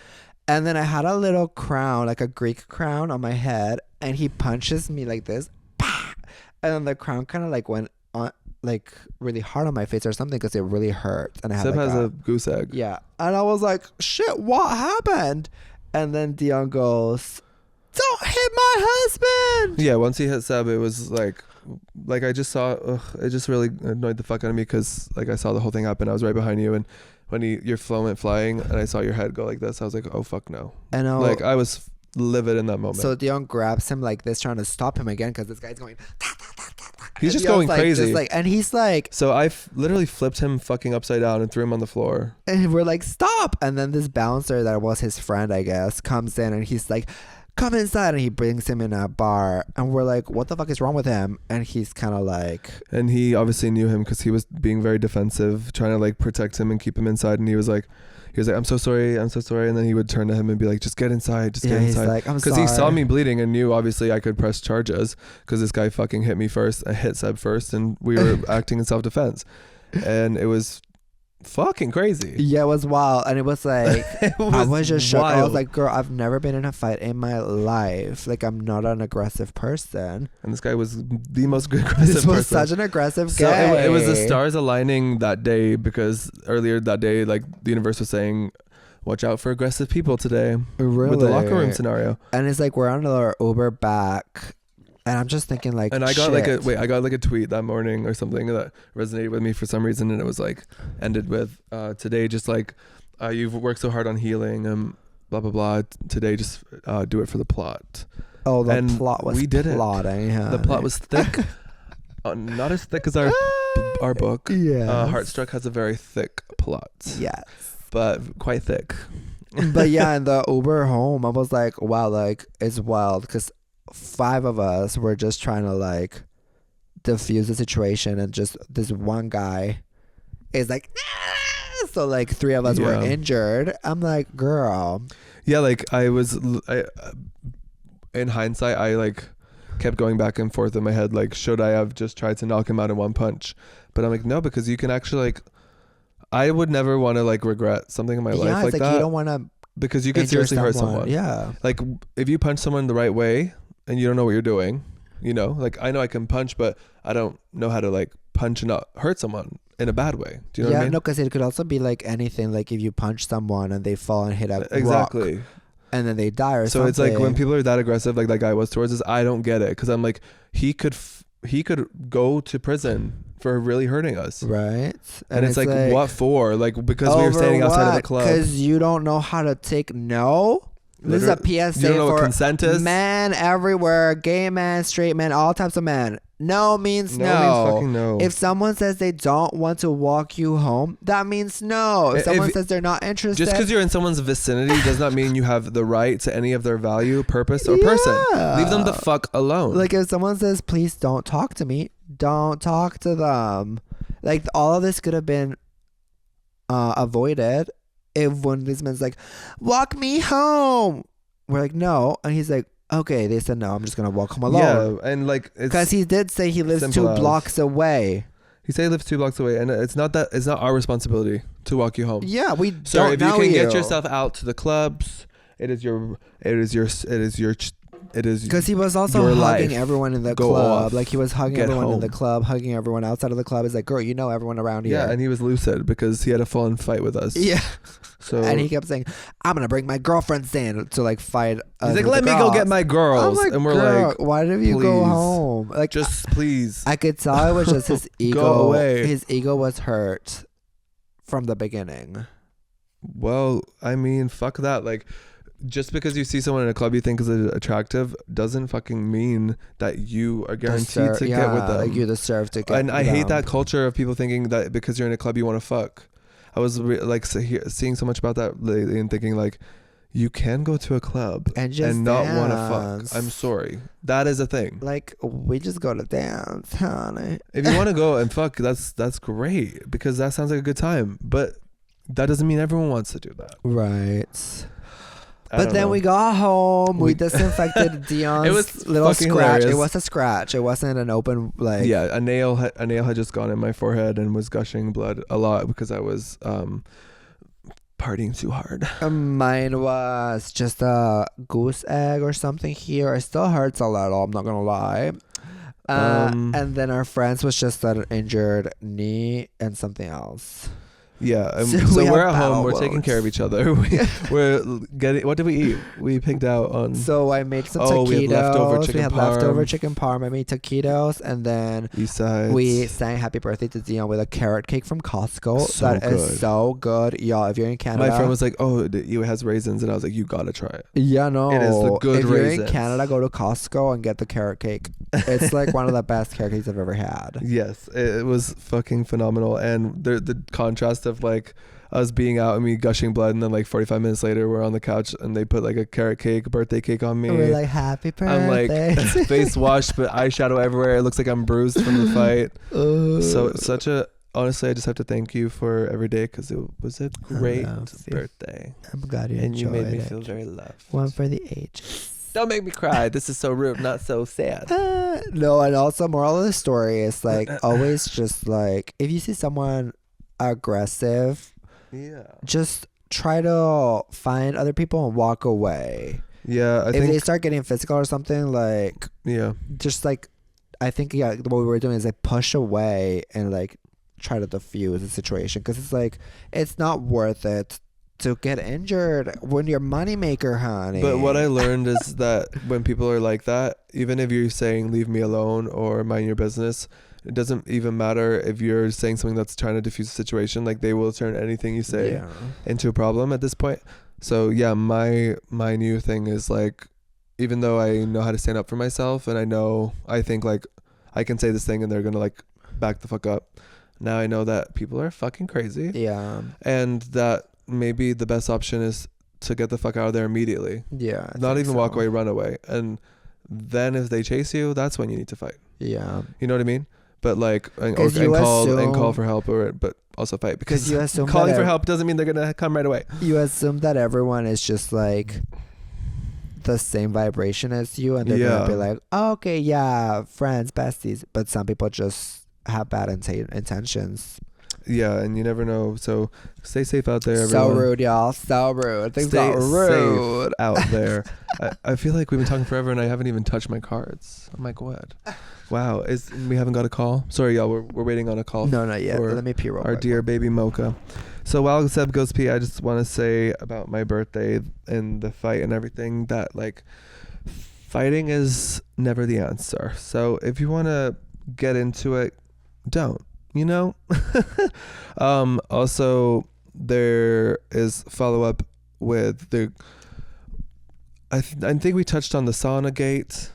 And then I had a little crown, like a Greek crown on my head, and he punches me like this. And then the crown kind of like went on like really hard on my face or something because it really hurt. And I had Seb like has a goose egg. Yeah. And I was like, shit, what happened? And then Dion goes, don't hit my husband. Yeah, once he hit Seb, it was like I just saw, it just really annoyed the fuck out of me because like I saw the whole thing happen. I was right behind you, and when your phone went flying and I saw your head go like this, I was like, oh fuck no. And I was livid in that moment. So Dion grabs him like this, trying to stop him again because this guy's going. He's just going crazy. And he's like. So I literally flipped him fucking upside down and threw him on the floor. And we're like, stop! And then this bouncer that was his friend, I guess, comes in and he's like, come inside, and he brings him in a bar, and we're like, what the fuck is wrong with him? And he's kind of like, and he obviously knew him because he was being very defensive, trying to like protect him and keep him inside, and he was like, I'm so sorry, and then he would turn to him and be like, just get inside, get inside. He's like, I'm sorry, because he saw me bleeding and knew obviously I could press charges because this guy fucking hit me first. I hit Seb first, and we were acting in self-defense, and it was fucking crazy. Yeah, it was wild. And it was like I was just shocked. Wild. I was like, girl, I've never been in a fight in my life. Like, I'm not an aggressive person. And this guy was the most aggressive person. This was such an aggressive guy. So it was the stars aligning that day, because earlier that day, like, the universe was saying, watch out for aggressive people today. Really? With the locker room scenario. And it's like we're on our Uber back, and I'm just thinking like, and I got I got like a tweet that morning or something that resonated with me for some reason, and it was like ended with today, just like you've worked so hard on healing and blah blah blah. Today, just do it for the plot. Oh, the plot was we did plotting. It. The plot was thick, not as thick as our book. Yeah, Heartstruck has a very thick plot. Yes, but quite thick. But yeah, in the Uber home, I was like, wow, like it's wild because 5 of us were just trying to like diffuse the situation, and just this one guy is like, ah! So like 3 of us were injured. I'm like, girl. Yeah, like in hindsight, I like kept going back and forth in my head, like, should I have just tried to knock him out in one punch? But I'm like, no, because you can actually like, I would never want to like regret something in my life like that. You don't want to, because you could seriously hurt someone. Yeah, like if you punch someone the right way and you don't know what you're doing, you know, like I know I can punch, but I don't know how to like punch and not hurt someone in a bad way. Do you know what I mean? No, because it could also be like anything. Like if you punch someone and they fall and hit a rock, and then they die or something. So it's like when people are that aggressive, like that guy was towards us, I don't get it, because I'm like, he could go to prison for really hurting us, right? And it's like what for? Like because we were standing outside of the club. Because you don't know how to take no. This is a PSA you don't know for what consent is? Men everywhere, gay men, straight men, all types of men. No means no. Means fucking no. If someone says they don't want to walk you home, that means no. If someone says they're not interested, just because you're in someone's vicinity does not mean you have the right to any of their value, purpose, or person. Leave them the fuck alone. Like if someone says, please don't talk to me, don't talk to them. Like all of this could have been avoided if one of these men's like, walk me home. We're like, no. And he's like, okay. They said no, I'm just gonna walk home alone. Yeah, and like, because he did say he lives 2 blocks away. He said he lives 2 blocks away, and it's not our responsibility to walk you home. Yeah, we so don't if know you can get yourself out to the clubs, it is because he was also hugging everyone in the club. Like he was hugging everyone in the club, hugging everyone outside of the club. It's like, girl, you know everyone around here. Yeah, and he was lucid because he had a full-on fight with us. Yeah. So and he kept saying, I'm gonna bring my girlfriends in to like fight. He's like, let me go get my girls. Like, and we're like, why did you go home? Like, just please. I could tell it was just his ego. Go away. His ego was hurt from the beginning. Well, I mean, fuck that. Like, just because you see someone in a club you think is attractive doesn't fucking mean that you are guaranteed to get with them. Like you deserve to get. And I hate that culture of people thinking that because you're in a club you want to fuck. I was seeing so much about that lately and thinking like, you can go to a club and not want to fuck. I'm sorry. That is a thing. Like, we just go to dance, honey. If you want to go and fuck, that's great, because that sounds like a good time. But that doesn't mean everyone wants to do that. Right. But then we got home. We disinfected Dion's little scratch. Hilarious. It was a scratch. It wasn't an open, like... Yeah, a nail had just gone in my forehead and was gushing blood a lot because I was... partying too hard. Mine was just a goose egg or something here. It still hurts a little, I'm not gonna lie. And then our friend's was just an injured knee and something else. Yeah, so we're at home. We're taking care of each other. We're getting. What did we eat? We picked out on. So I made some taquitos. We had leftover chicken parm. I made taquitos, and then we sang "Happy Birthday" to Dion with a carrot cake from Costco. That is so good, y'all. If you're in Canada, my friend was like, "Oh, it has raisins," and I was like, "You gotta try it." Yeah, no, it is the good raisins. If you're in Canada, go to Costco and get the carrot cake. It's like one of the best carrot cakes I've ever had. Yes, it was fucking phenomenal, and the contrast of like us being out and me gushing blood, and then like 45 minutes later we're on the couch and they put like a carrot cake, birthday cake on me. We're like, happy birthday. I'm like face washed but eyeshadow everywhere. It looks like I'm bruised from the fight. So such a honestly, I just have to thank you for every day, because it was a great birthday. I'm glad you and enjoyed you made me it. feel very loved. One for the ages. Don't make me cry. This is so rude, not so sad. No, and also moral of the story is like always just like, if you see someone aggressive, just try to find other people and walk away. Yeah, if they start getting physical or something, like just like, I think what we were doing is like push away and like try to diffuse the situation, because it's like, it's not worth it to get injured when you're moneymaker, honey. But what I learned is that when people are like that, even if you're saying leave me alone or mind your business, it doesn't even matter if you're saying something that's trying to diffuse the situation. Like, they will turn anything you say into a problem at this point. So yeah, my new thing is like, even though I know how to stand up for myself, and I think like I can say this thing and they're gonna like back the fuck up, now I know that people are fucking crazy. Yeah. And that maybe the best option is to get the fuck out of there immediately. Yeah. Not even walk away, run away. And then if they chase you, that's when you need to fight. Yeah. You know what I mean? But like, and call for help, but also fight, because you assume calling for help doesn't mean they're gonna come right away. You assume that everyone is just like the same vibration as you, and they're gonna be like, oh, okay, yeah, friends, besties. But some people just have bad intentions. Yeah, and you never know. So stay safe out there, everyone. So rude, y'all. So rude. Things got rude safe out there. I feel like we've been talking forever and I haven't even touched my cards. I'm like, what? Wow. We haven't got a call? Sorry, y'all. We're waiting on a call. No, not yet. Let me pee real quick. Our dear baby Mocha. So while Seb goes pee, I just want to say about my birthday and the fight and everything that like fighting is never the answer. So if you want to get into it, don't. You know? Also, there is follow-up with I think we touched on the sauna gate.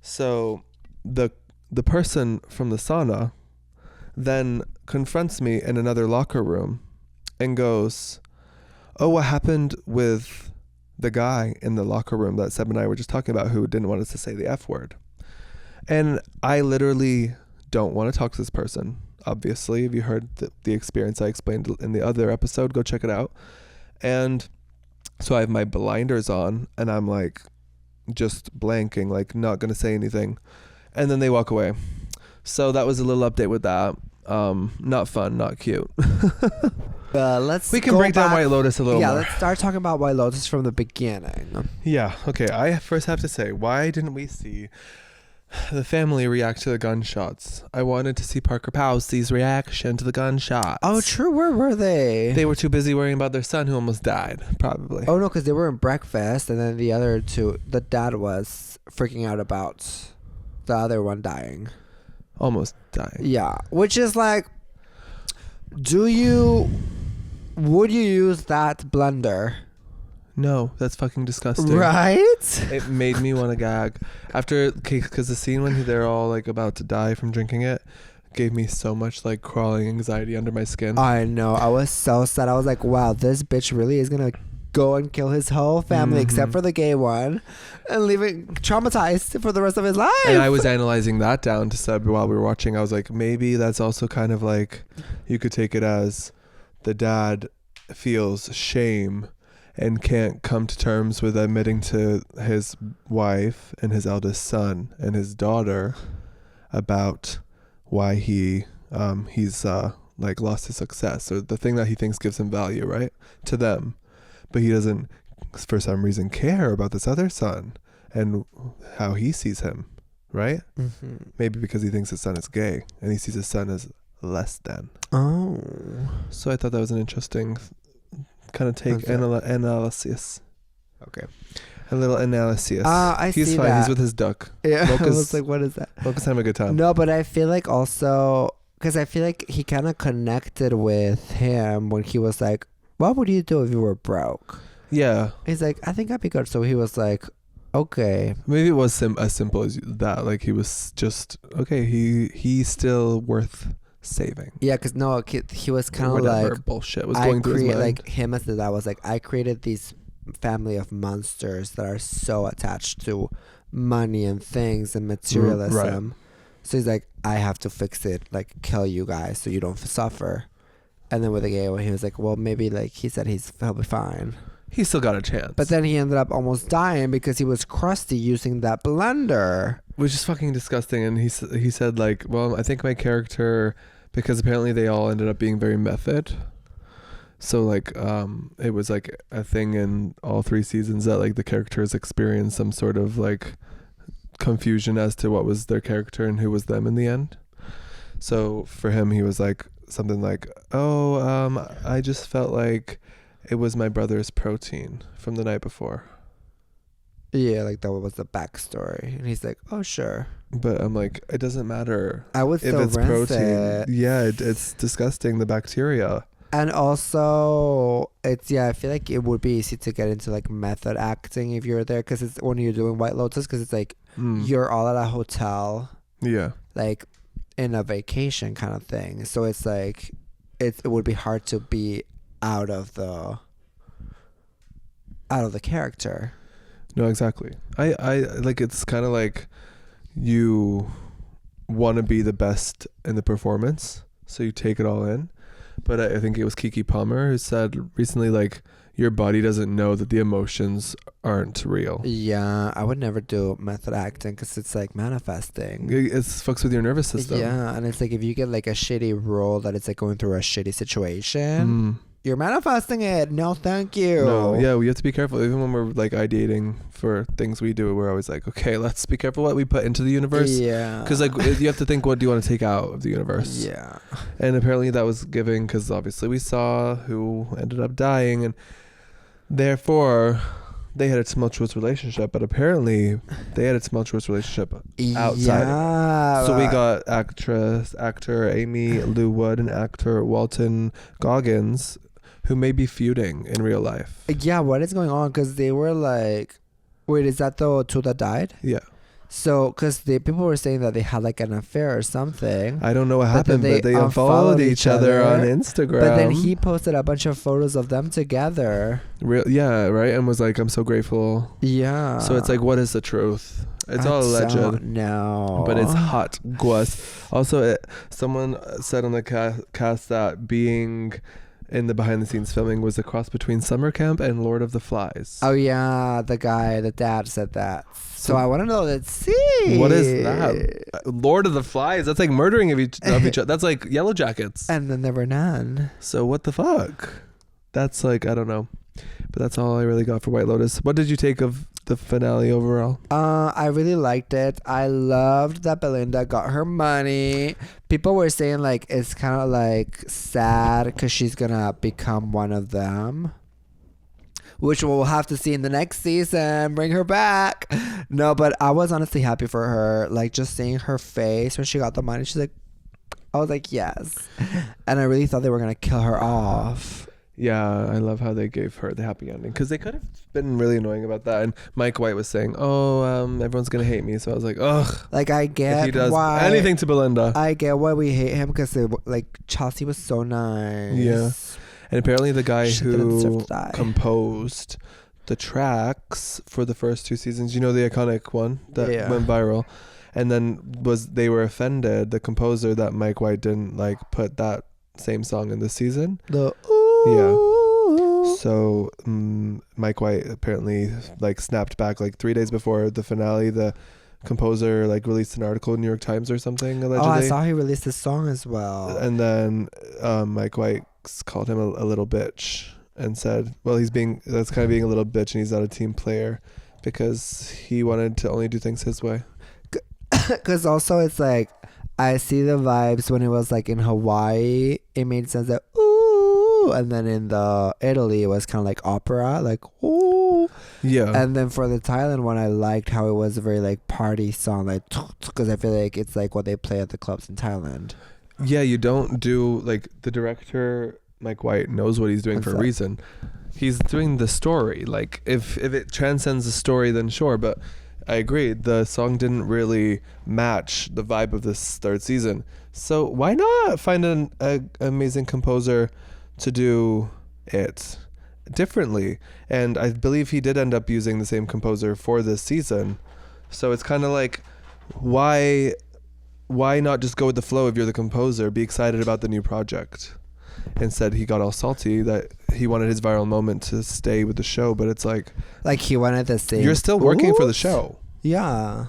So the person from the sauna then confronts me in another locker room and goes, oh, what happened with the guy in the locker room that Seb and I were just talking about, who didn't want us to say the F word? And I literally don't want to talk to this person. Obviously, if you heard the experience I explained in the other episode, go check it out. And so I have my blinders on and I'm like just blanking, like not going to say anything. And then they walk away. So that was a little update with that. Not fun, not cute. We can break down White Lotus a little more. Yeah, let's start talking about White Lotus from the beginning. Yeah, okay. I first have to say, why didn't we see the family react to the gunshots? I wanted to see Parker Powsey's reaction to the gunshots. Oh, true. Where were they? They were too busy worrying about their son who almost died, probably. Oh, no, because they were in breakfast, and then the other two, the dad was freaking out about the other one dying. Almost dying. Yeah, which is like, would you use that blender? No, that's fucking disgusting. Right? It made me want to gag. Because the scene when they're all like about to die from drinking it gave me so much like crawling anxiety under my skin. I know. I was so sad. I was like, wow, this bitch really is going to go and kill his whole family except for the gay one and leave it traumatized for the rest of his life. And I was analyzing that down to Seb while we were watching. I was like, maybe that's also kind of like, you could take it as the dad feels shame and can't come to terms with admitting to his wife and his eldest son and his daughter about why he's like lost his success, or the thing that he thinks gives him value, right, to them. But he doesn't, for some reason, care about this other son and how he sees him, right? Maybe because he thinks his son is gay and he sees his son as less than. Oh. So I thought that was an interesting kind of take, analysis. Okay. A little analysis. He's fine. That. He's with his duck. Yeah. I was like, what is that? Mocha's having a good time. No, but I feel like also, because I feel like he kind of connected with him when he was like, what would you do if you were broke? Yeah. He's like, I think I'd be good. So he was like, okay. Maybe it was as simple as that. Like he was just, okay, he's still worth saving. Yeah, because no, he was kind of like, bullshit was going through his mind. Like him as the dad was like, I created these family of monsters that are so attached to money and things and materialism. Right. So he's like, I have to fix it, like kill you guys so you don't suffer. And then with the gay one, he was like, well, maybe like he said he'll be fine. He still got a chance. But then he ended up almost dying because he was crusty using that blender. Which is fucking disgusting. And he said like, well, I think my character, because apparently they all ended up being very method. So like it was like a thing in all 3 seasons that like the characters experienced some sort of like confusion as to what was their character and who was them in the end. So for him, he was like something like, I just felt like it was my brother's protein from the night before. Yeah, like that was the backstory. And he's like, oh, sure. But I'm like, it doesn't matter. I would still if it's rinse protein. it. Yeah, it's disgusting, the bacteria. And also, I feel like it would be easy to get into like method acting if you're there, because it's when you're doing White Lotus, because it's like you're all at a hotel. Yeah. Like in a vacation kind of thing. So it's like, it would be hard to be out of the character. No, exactly. I like, it's kind of like you want to be the best in the performance, so you take it all in. But I think it was Keke Palmer who said recently, like, your body doesn't know that the emotions aren't real. Yeah, I would never do method acting because it's like manifesting. It fucks with your nervous system. Yeah, and it's like if you get like a shitty role that it's like going through a shitty situation, you're manifesting it. No, thank you. No, yeah, we have to be careful. Even when we're like ideating for things we do, we're always like, okay, let's be careful what we put into the universe. Yeah. Because like you have to think, what do you want to take out of the universe? Yeah. And apparently that was giving, because obviously we saw who ended up dying, and therefore they had a tumultuous relationship, but apparently they had a tumultuous relationship outside. Yeah. So we got actor Amy Lou Wood and actor Walton Goggins, who may be feuding in real life. Yeah, what is going on? Because they were like, wait, is that the 2 that died? Yeah. So, because people were saying that they had like an affair or something. I don't know what happened, but they unfollowed each other on Instagram. But then he posted a bunch of photos of them together. Yeah, right? And was like, I'm so grateful. Yeah. So it's like, what is the truth? It's all alleged. No. But it's hot guas. Also, someone said on the cast that being in the behind the scenes filming was a cross between Summer Camp and Lord of the Flies. Oh yeah, the dad said that. So I want to know, let's see. What is that? Lord of the Flies? That's like murdering of each other. That's like Yellow Jackets. And then there were none. So what the fuck? That's like, I don't know. But that's all I really got for White Lotus. What did you take of the finale overall? I really liked it. I loved that Belinda got her money. People were saying like it's kind of like sad because she's gonna become one of them, which we'll have to see in the next season. Bring her back. No, but I was honestly happy for her. Like just seeing her face when she got the money, she's like, I was like, yes. And I really thought they were gonna kill her off. Yeah, I love how they gave her the happy ending, because they could have been really annoying about that. And Mike White was saying, everyone's gonna hate me. So I was like, ugh. Like, I get he does why anything to Belinda. I get why we hate him, because like Chelsea was so nice. Yeah. And apparently the guy who composed the tracks for the first 2 seasons, you know, the iconic one that went viral, and then they were offended, the composer, that Mike White didn't like put that same song in the season. So Mike White apparently like snapped back like 3 days before the finale. The composer like released an article in New York Times or something, allegedly. Oh, I saw he released a song as well. And then Mike White called him a little bitch and said, well, that's kind of being a little bitch, and he's not a team player because he wanted to only do things his way. Because also it's like, I see the vibes when it was like in Hawaii, it made sense that ooh, and then in the Italy it was kind of like opera, like ooh. Yeah. And then for the Thailand one, I liked how it was a very like party song, like, because I feel like it's like what they play at the clubs in Thailand. Yeah, you don't do like the director Mike White knows what he's doing for a reason. He's doing the story. Like if it transcends the story, then sure. But I agree, the song didn't really match the vibe of this 3rd season. So why not find an amazing composer to do it differently? And I believe he did end up using the same composer for this season. So it's kind of like, why not just go with the flow if you're the composer? Be excited about the new project. Instead, he got all salty that he wanted his viral moment to stay with the show, but it's like he wanted the same. You're still working for the show. Yeah.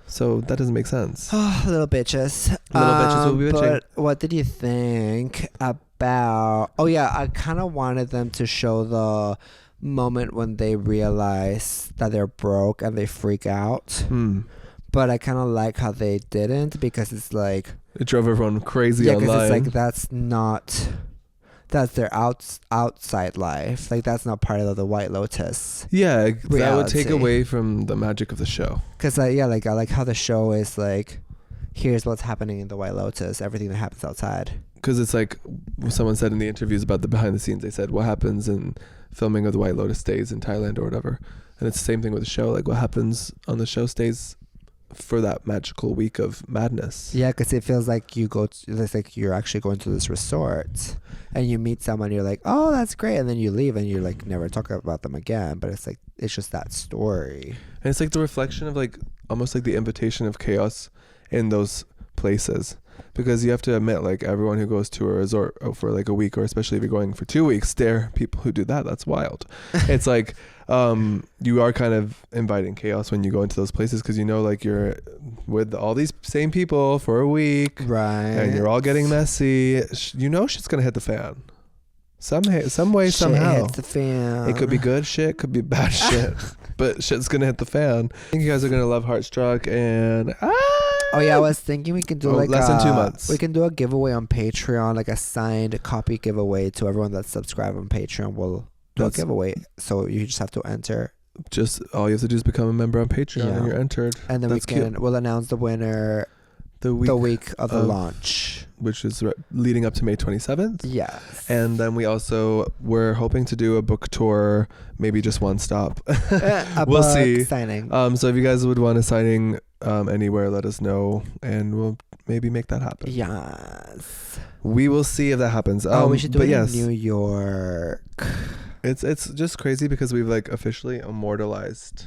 So that doesn't make sense. Little bitches. Little bitches will be bitching. But what did you think about... Oh, yeah, I kind of wanted them to show the moment when they realize that they're broke and they freak out. But I kind of like how they didn't, because it's like... It drove everyone crazy online. Yeah, because it's like, that's their outside life. Like, that's not part of the White Lotus. Yeah, reality. That would take away from the magic of the show. Because, I like how the show is like, here's what's happening in the White Lotus, everything that happens outside. Because it's like someone said in the interviews about the behind the scenes, they said what happens in filming of the White Lotus stays in Thailand or whatever. And it's the same thing with the show. Like, what happens on the show stays for that magical week of madness. Yeah, because it feels like it's like you're actually going to this resort and you meet someone, you're like, oh, that's great, and then you leave and you like never talk about them again. But it's like, it's just that story, and it's like the reflection of like almost like the invitation of chaos in those places. Because you have to admit, like, everyone who goes to a resort for like a week, or especially if you're going for 2 weeks, there are people who do that. That's wild. It's like you are kind of inviting chaos when you go into those places, because you know, like, you're with all these same people for a week, right? And you're all getting messy. You know, shit's gonna hit the fan. Some way, somehow. Hits the fan. It could be good shit, could be bad shit, but shit's gonna hit the fan. I think you guys are gonna love Heartstruck, and oh yeah, I was thinking we could do less than 2 months. We can do a giveaway on Patreon, like a signed copy giveaway to everyone that's subscribed on Patreon. We'll do a giveaway, so you just have to enter. Just all you have to do is become a member on Patreon, and you're entered. And then we'll announce the winner the week of the launch, which is leading up to May 27th. Yes. And then we're hoping to do a book tour, maybe just one stop. We'll see. Signing. So if you guys would want a signing anywhere, let us know, and we'll maybe make that happen. Yes. We will see if that happens. We should do it in New York. It's just crazy because we've like officially immortalized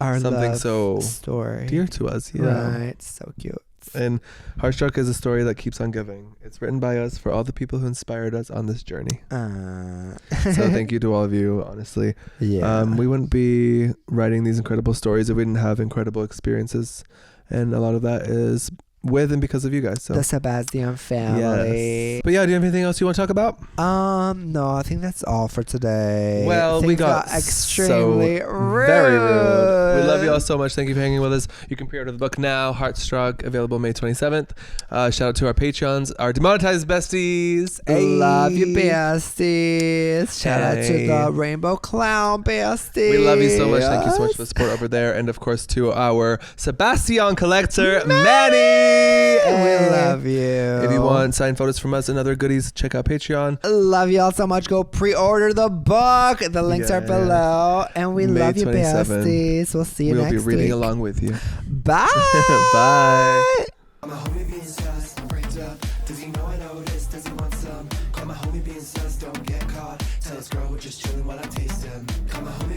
our something so story dear to us. Yeah. Right. So cute. And Heartstruck is a story that keeps on giving. It's written by us for all the people who inspired us on this journey. So thank you to all of you, honestly. Yeah. We wouldn't be writing these incredible stories if we didn't have incredible experiences. And a lot of that is with and because of you guys. So the Sebastian family. Yes. But yeah, do you have anything else you want to talk about? No, I think that's all for today. Well, we got extremely rude. Very rude. We love you all so much. Thank you for hanging with us. You can pre-order the book now. Heartstruck, available May 27th. Shout out to our Patreons, our demonetized besties. Hey. Love you, besties. Shout out to the Rainbow Clown besties. We love you so much. Thank you so much for the support over there. And of course to our Sebastian collector, Manny. We love you. If you want signed photos from us and other goodies, check out Patreon. Love y'all so much. Go pre-order the book. The links are below. And we love you, besties. We'll see you next week. We'll be reading along with you. Bye. Bye. My homie being sus, framed up. Does he know I noticed? Does he want some? Call my homie being sus, don't get caught. Tell his girl we're just chilling while I taste him. Call my homie